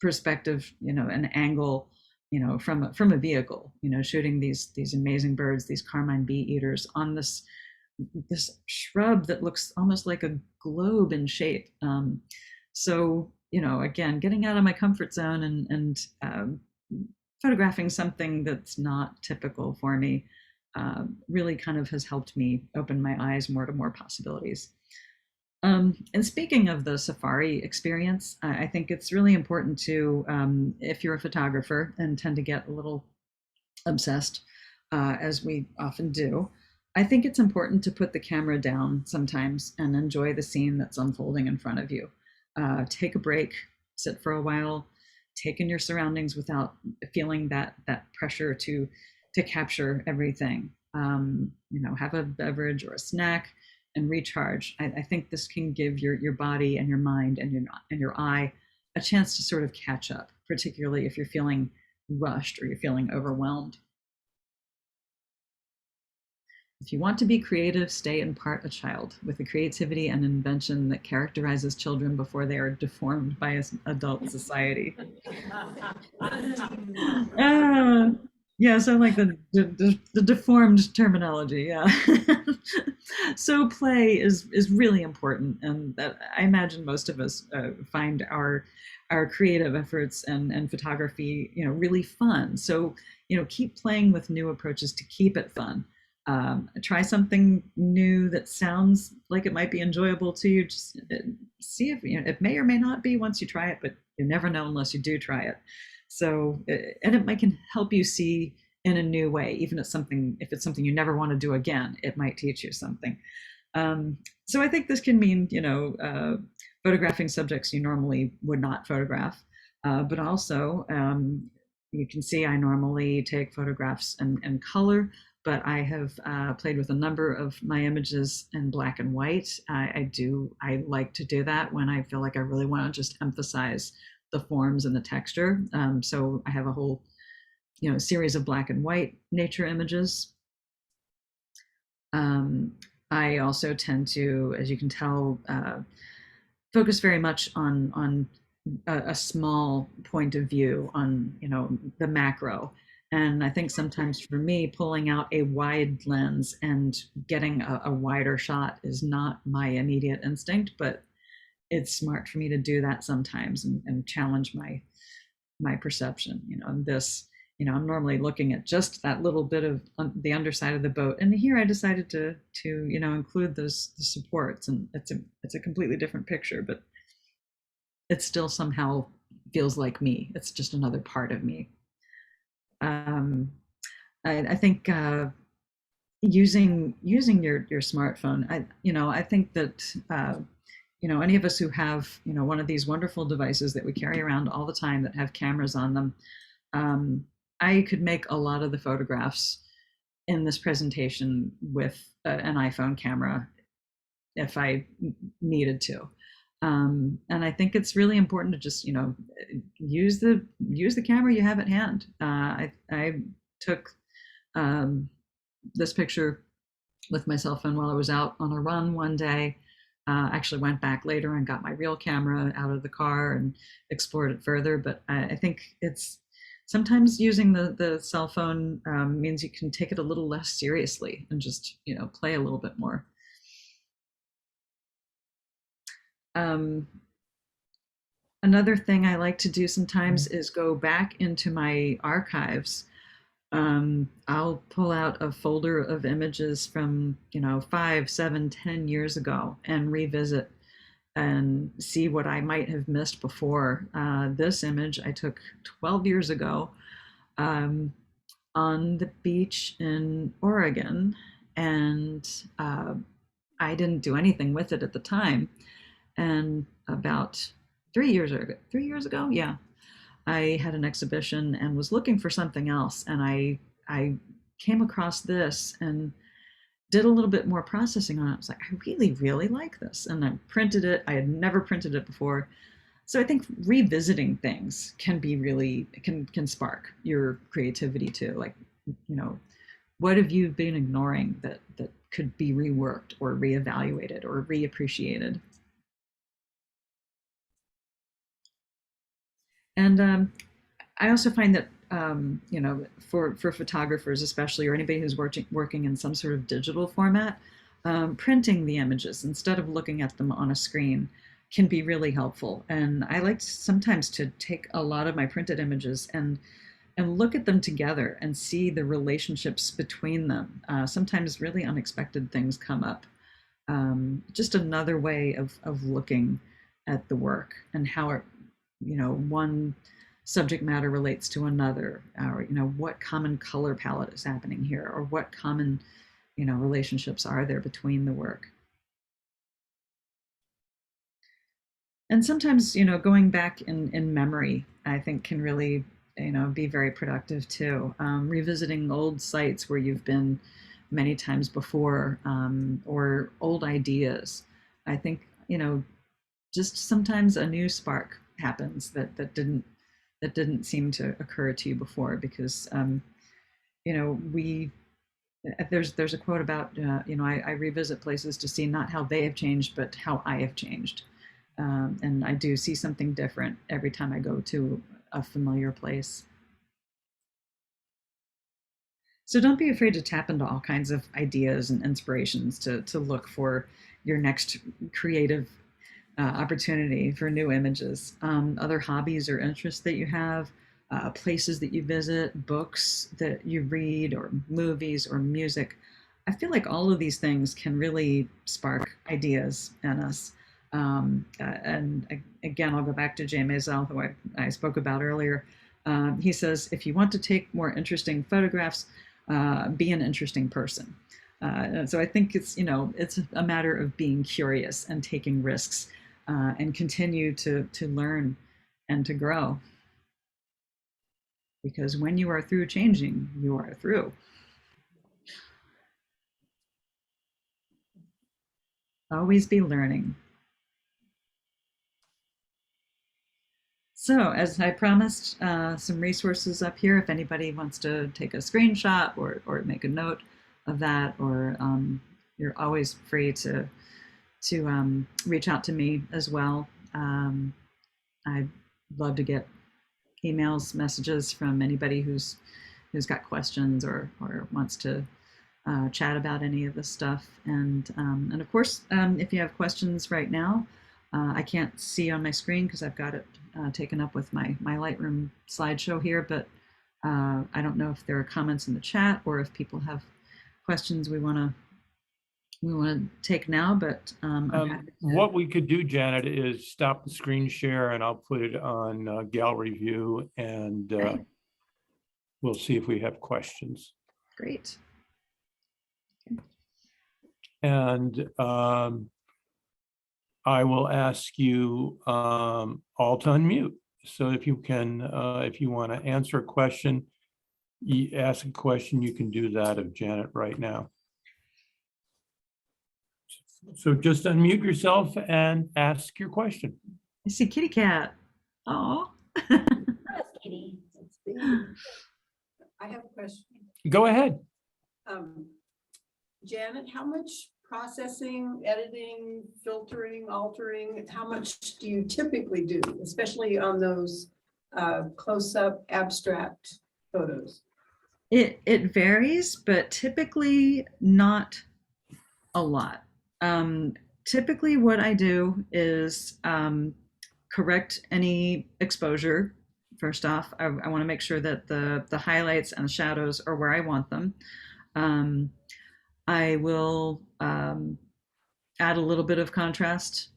perspective, an angle, from a vehicle, shooting these amazing birds, these carmine bee eaters on this shrub that looks almost like a globe in shape. So, again, getting out of my comfort zone and photographing something that's not typical for me really kind of has helped me open my eyes more to more possibilities. And speaking of the safari experience, I think it's really important to, if you're a photographer and tend to get a little obsessed, as we often do, I think it's important to put the camera down sometimes and enjoy the scene that's unfolding in front of you. Take a break, sit for a while, take in your surroundings without feeling that pressure to capture everything. Have a beverage or a snack and recharge. I think this can give your body and your mind and your eye a chance to sort of catch up, particularly if you're feeling rushed or you're feeling overwhelmed. If you want to be creative, stay in part a child with the creativity and invention that characterizes children before they are deformed by adult society. uh, yeah, so like the deformed terminology, yeah. So play is really important, and that I imagine most of us find our creative efforts and photography, really fun. So keep playing with new approaches to keep it fun. Try something new that sounds like it might be enjoyable to you. Just see if it may or may not be once you try it, but you never know unless you do try it. So, and it might can help you see in a new way, even if it's something you never want to do again, it might teach you something. So I think this can mean, photographing subjects you normally would not photograph, but also you can see I normally take photographs in color, but I have played with a number of my images in black and white. I like to do that when I feel like I really want to just emphasize the forms and the texture. So I have a whole, series of black and white nature images. I also tend to, as you can tell, focus very much on a small point of view on the macro. And I think sometimes for me, pulling out a wide lens and getting a wider shot is not my immediate instinct, but it's smart for me to do that sometimes and challenge my perception. And this, I'm normally looking at just that little bit of the underside of the boat, and here I decided to include the supports, and it's a completely different picture, but it still somehow feels like me. It's just another part of me. I think using your smartphone. I think that any of us who have one of these wonderful devices that we carry around all the time that have cameras on them. I could make a lot of the photographs in this presentation with an iPhone camera if I needed to. And I think it's really important to just use the camera you have at hand. I took this picture with my cell phone while I was out on a run one day. Actually went back later and got my real camera out of the car and explored it further. But I think it's sometimes using the cell phone means you can take it a little less seriously and just play a little bit more. Another thing I like to do sometimes is go back into my archives. I'll pull out a folder of images from 5, 7, 10 years ago and revisit and see what I might have missed before. This image I took 12 years ago um, on the beach in Oregon, and I didn't do anything with it at the time. And about 3 years ago, yeah, I had an exhibition and was looking for something else, and I came across this and did a little bit more processing on it. I was like, I really, really like this. And I printed it. I had never printed it before. So I think revisiting things can be really can spark your creativity too. Like, you know, what have you been ignoring that could be reworked or reevaluated or reappreciated? And I also find that you know, for photographers especially, or anybody who's working in some sort of digital format, printing the images instead of looking at them on a screen can be really helpful. And I like sometimes to take a lot of my printed images and look at them together and see the relationships between them. Sometimes really unexpected things come up. Just another way of looking at the work and how it, you know, one subject matter relates to another, or you know, what common color palette is happening here, or what common, you know, relationships are there between the work. And sometimes, you know, going back in memory, I think can really, you know, be very productive too. Revisiting old sites where you've been many times before, or old ideas. I think, you know, just sometimes a new spark happens that didn't seem to occur to you before, because you know, we there's a quote about you know, I revisit places to see not how they have changed but how I have changed, and I do see something different every time I go to a familiar place. So don't be afraid to tap into all kinds of ideas and inspirations to look for your next creative opportunity for new images. Other hobbies or interests that you have, places that you visit, books that you read, or movies or music. I feel like all of these things can really spark ideas in us. And again, I'll go back to Jay Maisel, who I spoke about earlier. He says, if you want to take more interesting photographs, be an interesting person. And so I think it's, you know, it's a matter of being curious and taking risks, and continue to learn and to grow. Because when you are through changing, you are through. Always be learning. So, as I promised, some resources up here if anybody wants to take a screenshot or make a note of that, or you're always free to reach out to me as well. I'd love to get emails, messages from anybody who's got questions or wants to chat about any of this stuff. And of course, if you have questions right now, I can't see on my screen because I've got it taken up with my Lightroom slideshow here, but I don't know if there are comments in the chat or if people have questions we want to take now, but
what we could do, Janet, is stop the screen share and I'll put it on gallery view, and
okay.
We'll see if we have questions.
Great.
And I will ask you all to unmute. So if you can, if you want to answer a question, ask a question, you can do that of Janet right now. So just unmute yourself and ask your question.
I see kitty cat. Oh.
Kitty. I have a question.
Go ahead.
Janet, how much processing, editing, filtering, altering, how much do you typically do, especially on those close-up abstract photos?
It varies, but typically not a lot. Typically what I do is correct any exposure. First off, I want to make sure that the highlights and the shadows are where I want them. I will add a little bit of contrast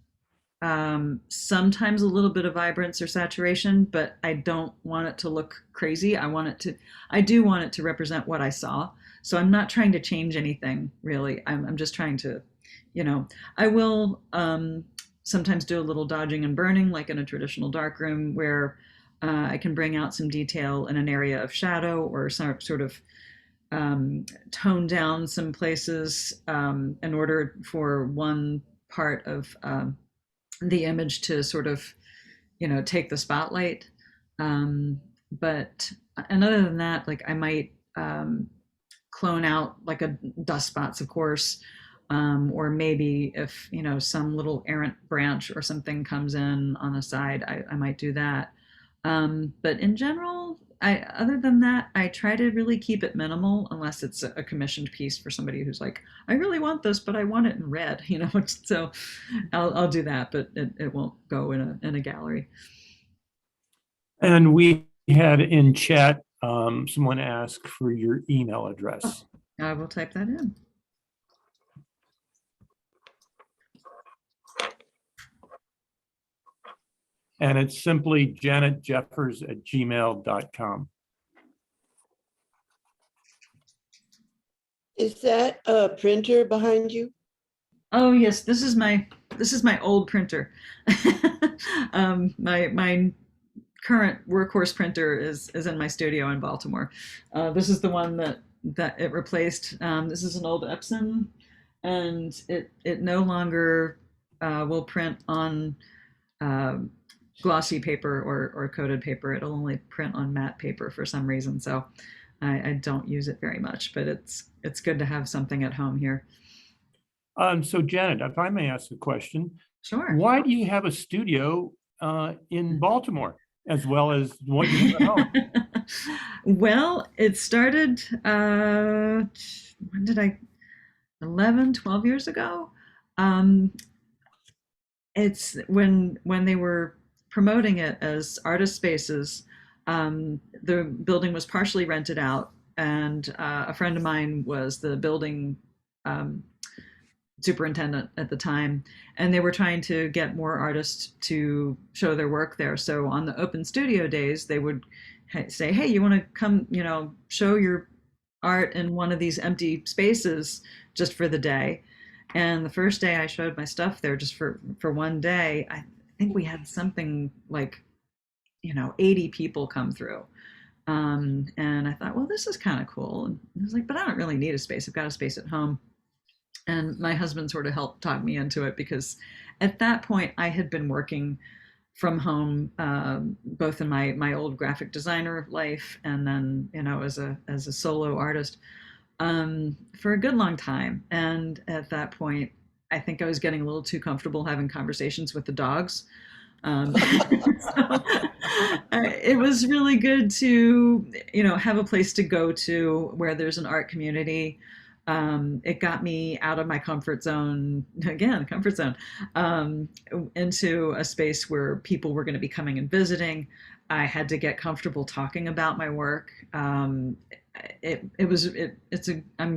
sometimes a little bit of vibrance or saturation, but I don't want it to look crazy. I do want it to represent what I saw. So I'm not trying to change anything really. I'm just trying to, you know, I will sometimes do a little dodging and burning, like in a traditional darkroom, where I can bring out some detail in an area of shadow or some sort of tone down some places in order for one part of the image to sort of, you know, take the spotlight. But and other than that, like I might clone out like a dust spots, of course, or maybe if you know some little errant branch or something comes in on the side, I might do that. But in general, other than that, I try to really keep it minimal unless it's a commissioned piece for somebody who's like, I really want this, but I want it in red, you know. So I'll do that, but it won't go in a gallery.
And we had in chat, someone ask for your email address.
I will type that in.
And it's simply janetjeffers@gmail.com.
Is that a printer behind you?
Oh yes, this is my old printer. My current workhorse printer is in my studio in Baltimore. This is the one that it replaced. This is an old Epson, and it no longer will print on glossy paper or coated paper. It'll only print on matte paper for some reason. So I don't use it very much, but it's good to have something at home here.
So Janet, if I may ask a question,
Sure.
why do you have a studio in Baltimore as well as what you have at home?
Well, it started, when did 11, 12 years ago? It's when they were promoting it as artist spaces, the building was partially rented out, and a friend of mine was the building superintendent at the time, and they were trying to get more artists to show their work there. So on the open studio days, they would say, hey, you want to come, you know, show your art in one of these empty spaces just for the day. And the first day I showed my stuff there just for one day, I think we had something like, you know, 80 people come through. And I thought, well, this is kind of cool. And I was like, but I don't really need a space. I've got a space at home. And my husband sort of helped talk me into it, because at that point I had been working from home, both in my old graphic designer life and then, you know, as a solo artist, for a good long time. And at that point, I think I was getting a little too comfortable having conversations with the dogs. So, it was really good to, you know, have a place to go to where there's an art community. It got me out of my comfort zone, again, comfort zone, into a space where people were going to be coming and visiting. I had to get comfortable talking about my work. I'm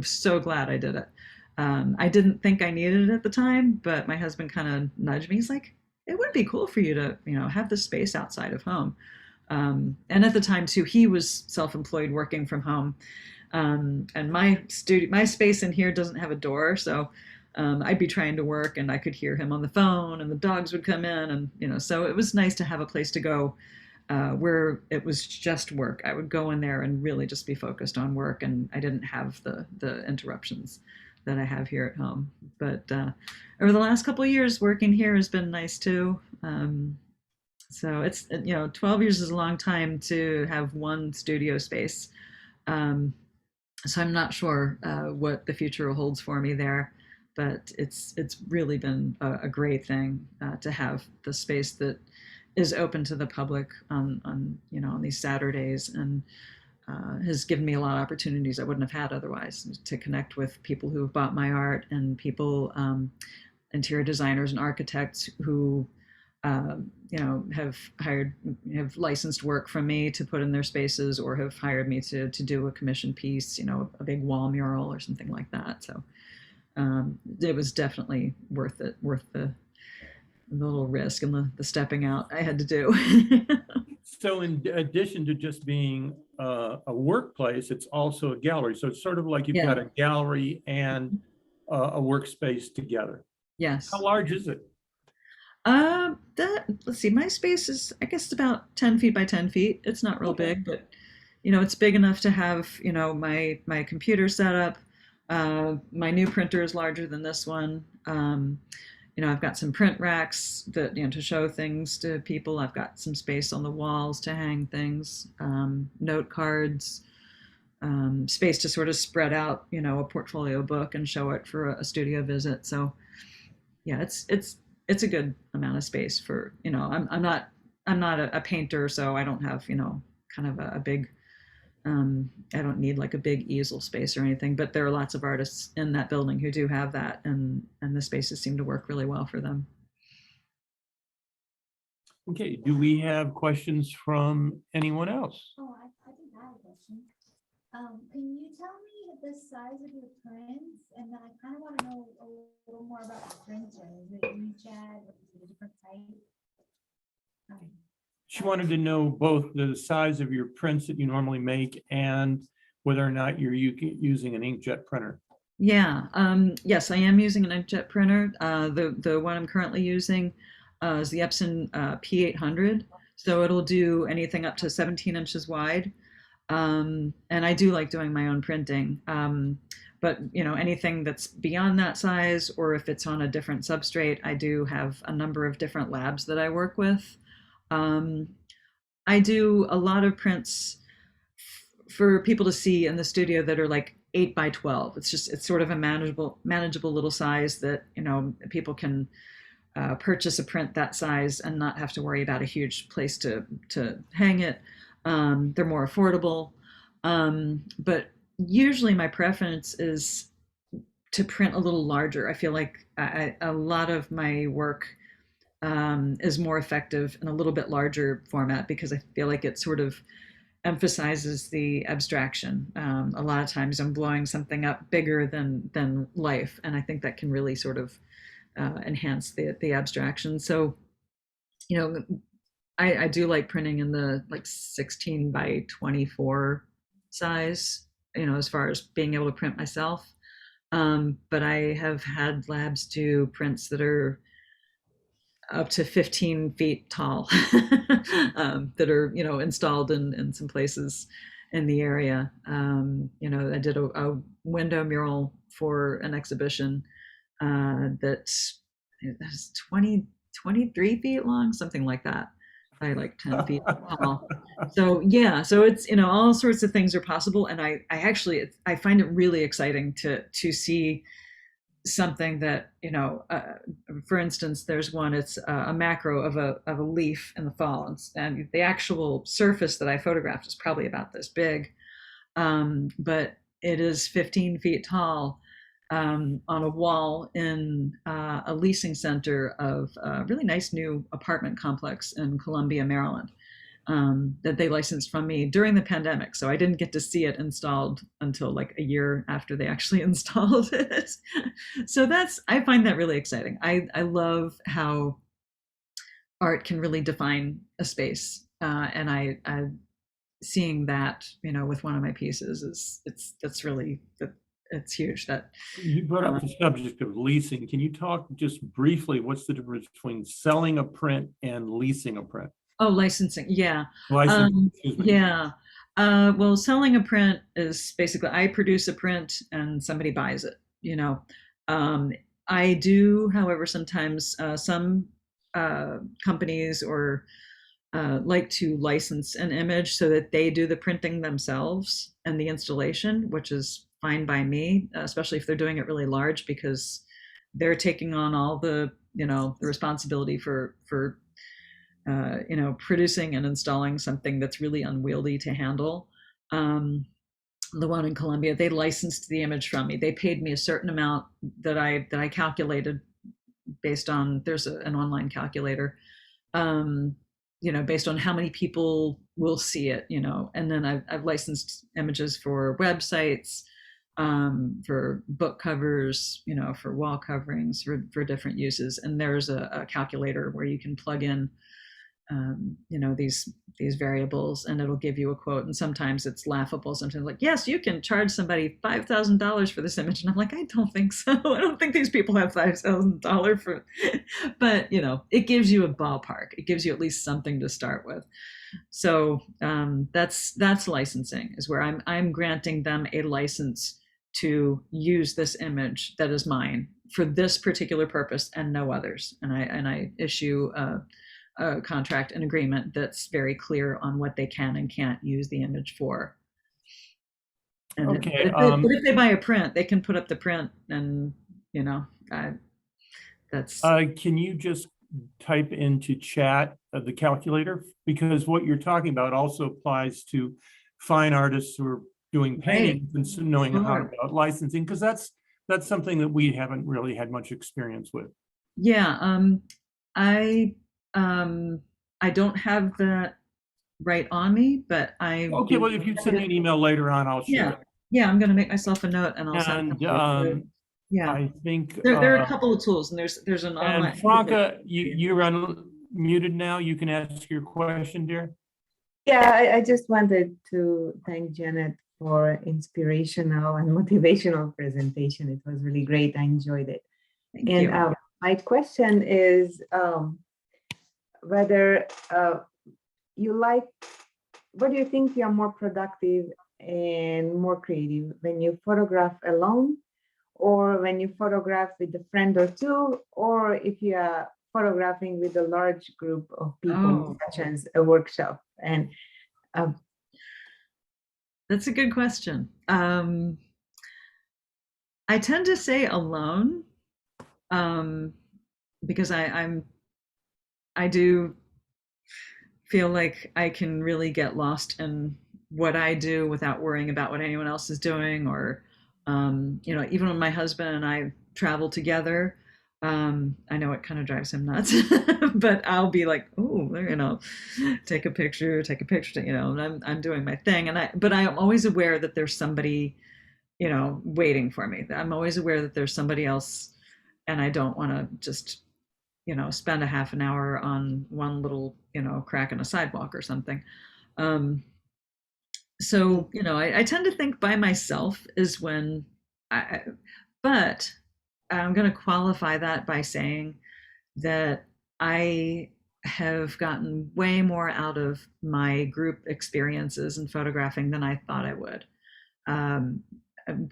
so glad I did it. I didn't think I needed it at the time, but my husband kind of nudged me. He's like, it would be cool for you to, you know, have this space outside of home. And at the time too, he was self-employed working from home. And my space in here doesn't have a door, so I'd be trying to work and I could hear him on the phone, and the dogs would come in, and you know, so it was nice to have a place to go where it was just work. I would go in there and really just be focused on work, and I didn't have the interruptions that I have here at home. But over the last couple of years, working here has been nice too. So it's, you know, 12 years is a long time to have one studio space. So I'm not sure what the future holds for me there, but it's really been a great thing to have the space that is open to the public on you know, on these Saturdays, and has given me a lot of opportunities I wouldn't have had otherwise, to connect with people who have bought my art, and people, interior designers and architects who you know, have licensed work from me to put in their spaces, or have hired me to do a commission piece, you know, a big wall mural or something like that. So it was definitely worth it, worth little risk and the stepping out I had to do.
So in addition to just being a workplace, it's also a gallery. So it's sort of like you've
Yeah.
got a gallery and a workspace together.
Yes.
How large is it?
Let's see, my space is, I guess, about 10 feet by 10 feet. It's not real
Okay.
big, but it's big enough to have, my computer set up. My new printer is larger than this one. I've got some print racks that, to show things to people. I've got some space on the walls to hang things, note cards, space to sort of spread out, a portfolio book and show it for a studio visit. So yeah, it's a good amount of space for, I'm not a painter, so I don't have, kind of a big, I don't need like a big easel space or anything, but there are lots of artists in that building who do have that, and the spaces seem to work really well for them.
Okay, do we have questions from anyone else?
Oh, I think I have a question. Can you tell me the size of your prints? And then I kind of want to know a little more about the printer. Is it inkjet? Or is it a different type?
She wanted to know both the size of your prints that you normally make and whether or not you're using an inkjet printer.
Yeah, yes, I am using an inkjet printer. The one I'm currently using is the Epson P800. So it'll do anything up to 17 inches wide. And I do like doing my own printing. But anything that's beyond that size, or if it's on a different substrate, I do have a number of different labs that I work with. I do a lot of prints for people to see in the studio that are like 8 by 12. It's sort of a manageable little size that, people can purchase a print that size and not have to worry about a huge place to hang it. They're more affordable. But usually my preference is to print a little larger. I feel like a lot of my work is more effective in a little bit larger format, because I feel like it sort of emphasizes the abstraction. A lot of times I'm blowing something up bigger than life, and I think that can really sort of enhance the abstraction. So, I do like printing in the like 16 by 24 size, as far as being able to print myself. But I have had labs do prints that are up to 15 feet tall that are, installed in some places in the area. I did a window mural for an exhibition that's 23 feet long, something like that, by like 10 feet tall. So yeah, so it's, all sorts of things are possible. And I actually, I find it really exciting to see something that, for instance, there's one, it's a macro of a leaf in the fall, and the actual surface that I photographed is probably about this big, but it is 15 feet tall, on a wall in a leasing center of a really nice new apartment complex in Columbia, Maryland, that they licensed from me during the pandemic. So I didn't get to see it installed until like a year after they actually installed it. So I find that really exciting. I love how art can really define a space. And I seeing that, with one of my pieces that's really, it's huge. That
You brought up the subject of leasing. Can you talk just briefly, what's the difference between selling a print and leasing a print?
Oh, licensing. Yeah.
Excuse me.
Yeah. Well, selling a print is basically I produce a print and somebody buys it, I do, however, sometimes some companies or like to license an image so that they do the printing themselves and the installation, which is fine by me, especially if they're doing it really large, because they're taking on all the, the responsibility for producing and installing something that's really unwieldy to handle. The one in Columbia, they licensed the image from me. They paid me a certain amount that I calculated based on, there's an online calculator, based on how many people will see it, and then I've licensed images for websites, for book covers, for wall coverings, for different uses. And there's a calculator where you can plug in, these variables, and it'll give you a quote. And sometimes it's laughable. Sometimes like, yes, you can charge somebody $5,000 for this image. And I'm like, I don't think so. I don't think these people have $5,000 for, but it gives you a ballpark. It gives you at least something to start with. So that's licensing, is where I'm granting them a license to use this image that is mine for this particular purpose and no others. And I issue a contract, an agreement that's very clear on what they can and can't use the image for. And
Okay,
but if they buy a print, they can put up the print, and that's.
Can you just type into chat the calculator? Because what you're talking about also applies to fine artists who are doing paintings and so knowing how about licensing, because that's something that we haven't really had much experience with.
Yeah, I don't have that right on me, but I.
Okay, well, if you send me an email later on, I'll share it.
Yeah, I'm going to make myself a note, and I'll send it. Yeah,
I think
there are a couple of tools, and there's an online.
And Franca, you're unmuted now. You can ask your question, dear.
Yeah, I just wanted to thank Janet for inspirational and motivational presentation. It was really great. I enjoyed it.
Thank you.
My question is whether what do you think you're more productive and more creative, when you photograph alone, or when you photograph with a friend or two, or if you are photographing with a large group of people, such as a workshop? And
that's a good question. I tend to say alone, because I do feel like I can really get lost in what I do without worrying about what anyone else is doing, or even when my husband and I travel together, I know it kind of drives him nuts, but I'll be like, oh, take a picture, and I'm doing my thing. But I'm always aware that there's somebody, waiting for me. I'm always aware that there's somebody else, and I don't want to just, spend a half an hour on one little, crack in a sidewalk or something. So, I tend to think by myself is when but I'm going to qualify that by saying that I have gotten way more out of my group experiences in photographing than I thought I would.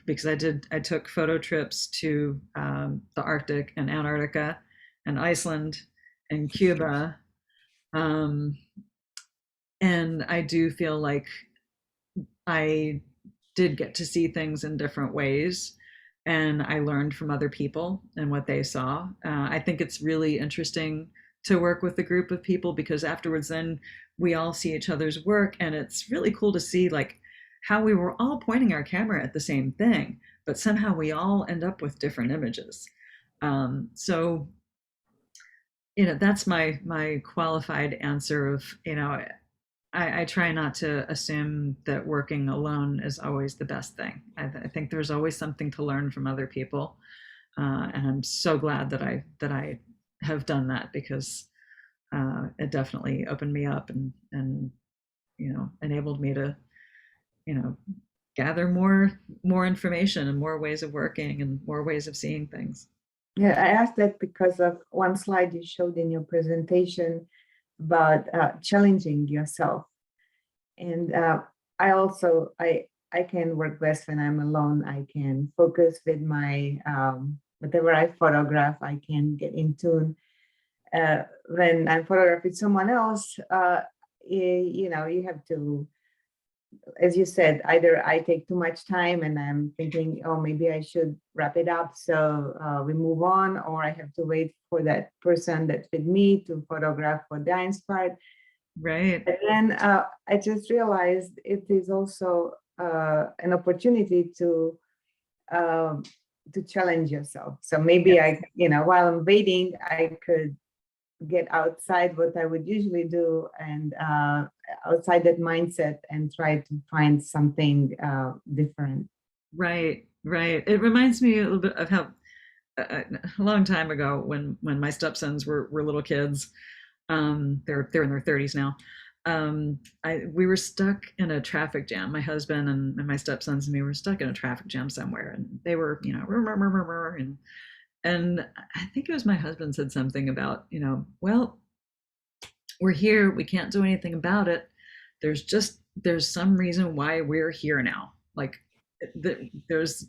Because I took photo trips to the Arctic and Antarctica and Iceland and Cuba. And I do feel like I did get to see things in different ways, and I learned from other people and what they saw. I think it's really interesting to work with a group of people, because afterwards then we all see each other's work, and it's really cool to see like how we were all pointing our camera at the same thing, but somehow we all end up with different images. So that's my qualified answer of, I try not to assume that working alone is always the best thing. I think there's always something to learn from other people, and I'm so glad that I have done that, because it definitely opened me up and enabled me to gather more information and more ways of working and more ways of seeing things.
Yeah, I asked that because of one slide you showed in your presentation about challenging yourself. And I can work best when I'm alone. I can focus with my, whatever I photograph, I can get in tune. When I'm photographing someone else, you have to, as you said, either I take too much time and I'm thinking, oh, maybe I should wrap it up, so we move on, or I have to wait for that person that's with me to photograph what they're inspired.
Right.
And then I just realized it is also an opportunity to challenge yourself. So maybe while I'm waiting, I could get outside what I would usually do, and outside that mindset, and try to find something different.
Right. Right. It reminds me a little bit of how a long time ago when my stepsons were little kids. They're in their 30s now. We were stuck in a traffic jam. My husband and my stepsons and me were stuck in a traffic jam somewhere, and they were, you know, and I think it was my husband said something about, you know, well, we're here, we can't do anything about it. There's some reason why we're here now. Like there's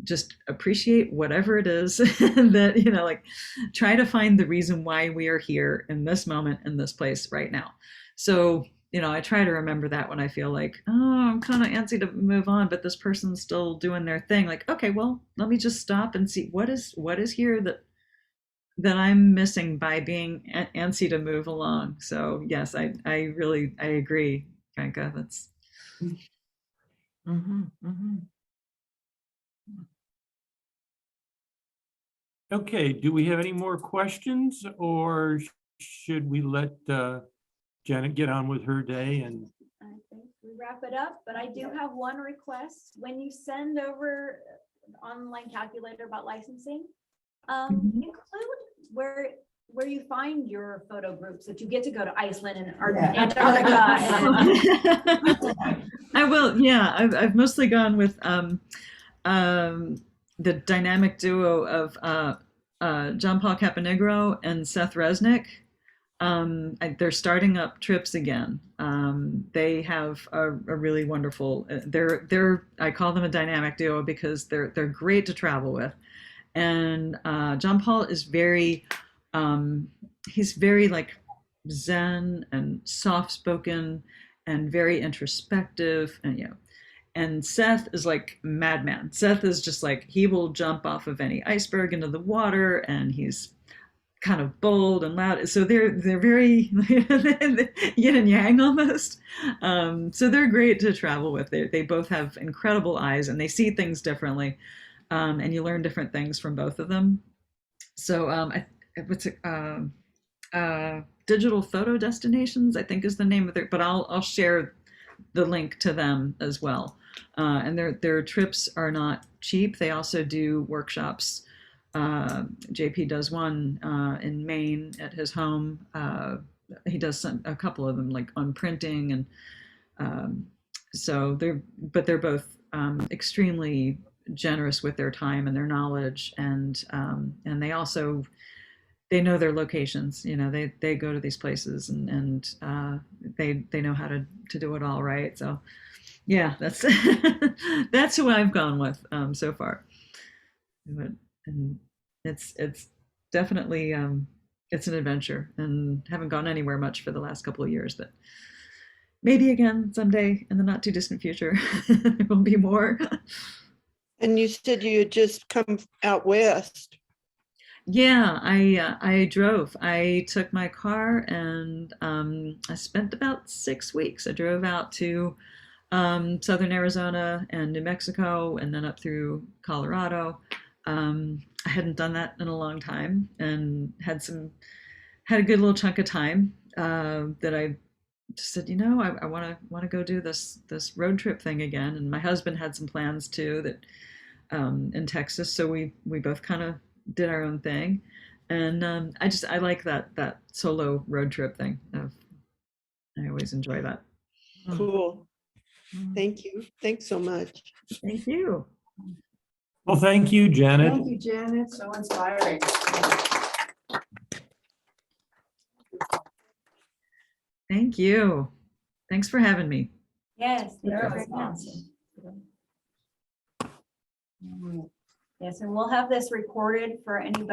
just appreciate whatever it is that, you know, like try to find the reason why we are here in this moment in this place right now. So, you know, I try to remember that when I feel like, oh, I'm kind of antsy to move on, but this person's still doing their thing. Like, okay, well, let me just stop and see what is here that I'm missing by being antsy to move along. So yes, I agree, Franca. That's
Mhm, mhm.
Okay, do we have any more questions, or should we let Janet get on with her day? And
I think we wrap it up, but I do have one request. When you send over online calculator about licensing, include where you find your photo groups, that you get to go to Iceland and Antarctica.
I will. Yeah, I've mostly gone with the dynamic duo of John Paul Caponegro and Seth Resnick. They're starting up trips again. They have a really wonderful. They're I call them a dynamic duo because they're great to travel with. And John Paul is very he's very like zen and soft spoken and very introspective, and you know, and Seth is like madman. Seth is just like, he will jump off of any iceberg into the water, and he's kind of bold and loud. So they're very yin and yang almost. So they're great to travel with. They both have incredible eyes, and they see things differently, and you learn different things from both of them. So what's it? Digital Photo Destinations, I think, is the name of it. But I'll share the link to them as well. And their trips are not cheap. They also do workshops. JP does one in Maine at his home. He does a couple of them, like on printing, and so they're both extremely generous with their time and their knowledge, and they also they know their locations. You know, they go to these places, and they know how to do it all right. So yeah, that's that's who I've gone with so far. But and it's definitely it's an adventure, and haven't gone anywhere much for the last couple of years, but maybe again someday in the not too distant future there will be more.
And you said you had just come out west.
Yeah, I drove. I took my car, and I spent about 6 weeks. I drove out to southern Arizona and New Mexico, and then up through Colorado. I hadn't done that in a long time, and had a good little chunk of time that I just said, you know, I want to go do this road trip thing again. And my husband had some plans too, that in Texas, so we both kind of did our own thing, and I like that solo road trip thing. I always enjoy that.
Cool. Thank you. Thanks so much.
Thank you.
well, thank you, Janet.
Thank you, Janet. So inspiring.
Thank you. Thanks for having me.
Yes. thank you
That
very
was
much.
awesome.
Yes, and we'll have this recorded for anybody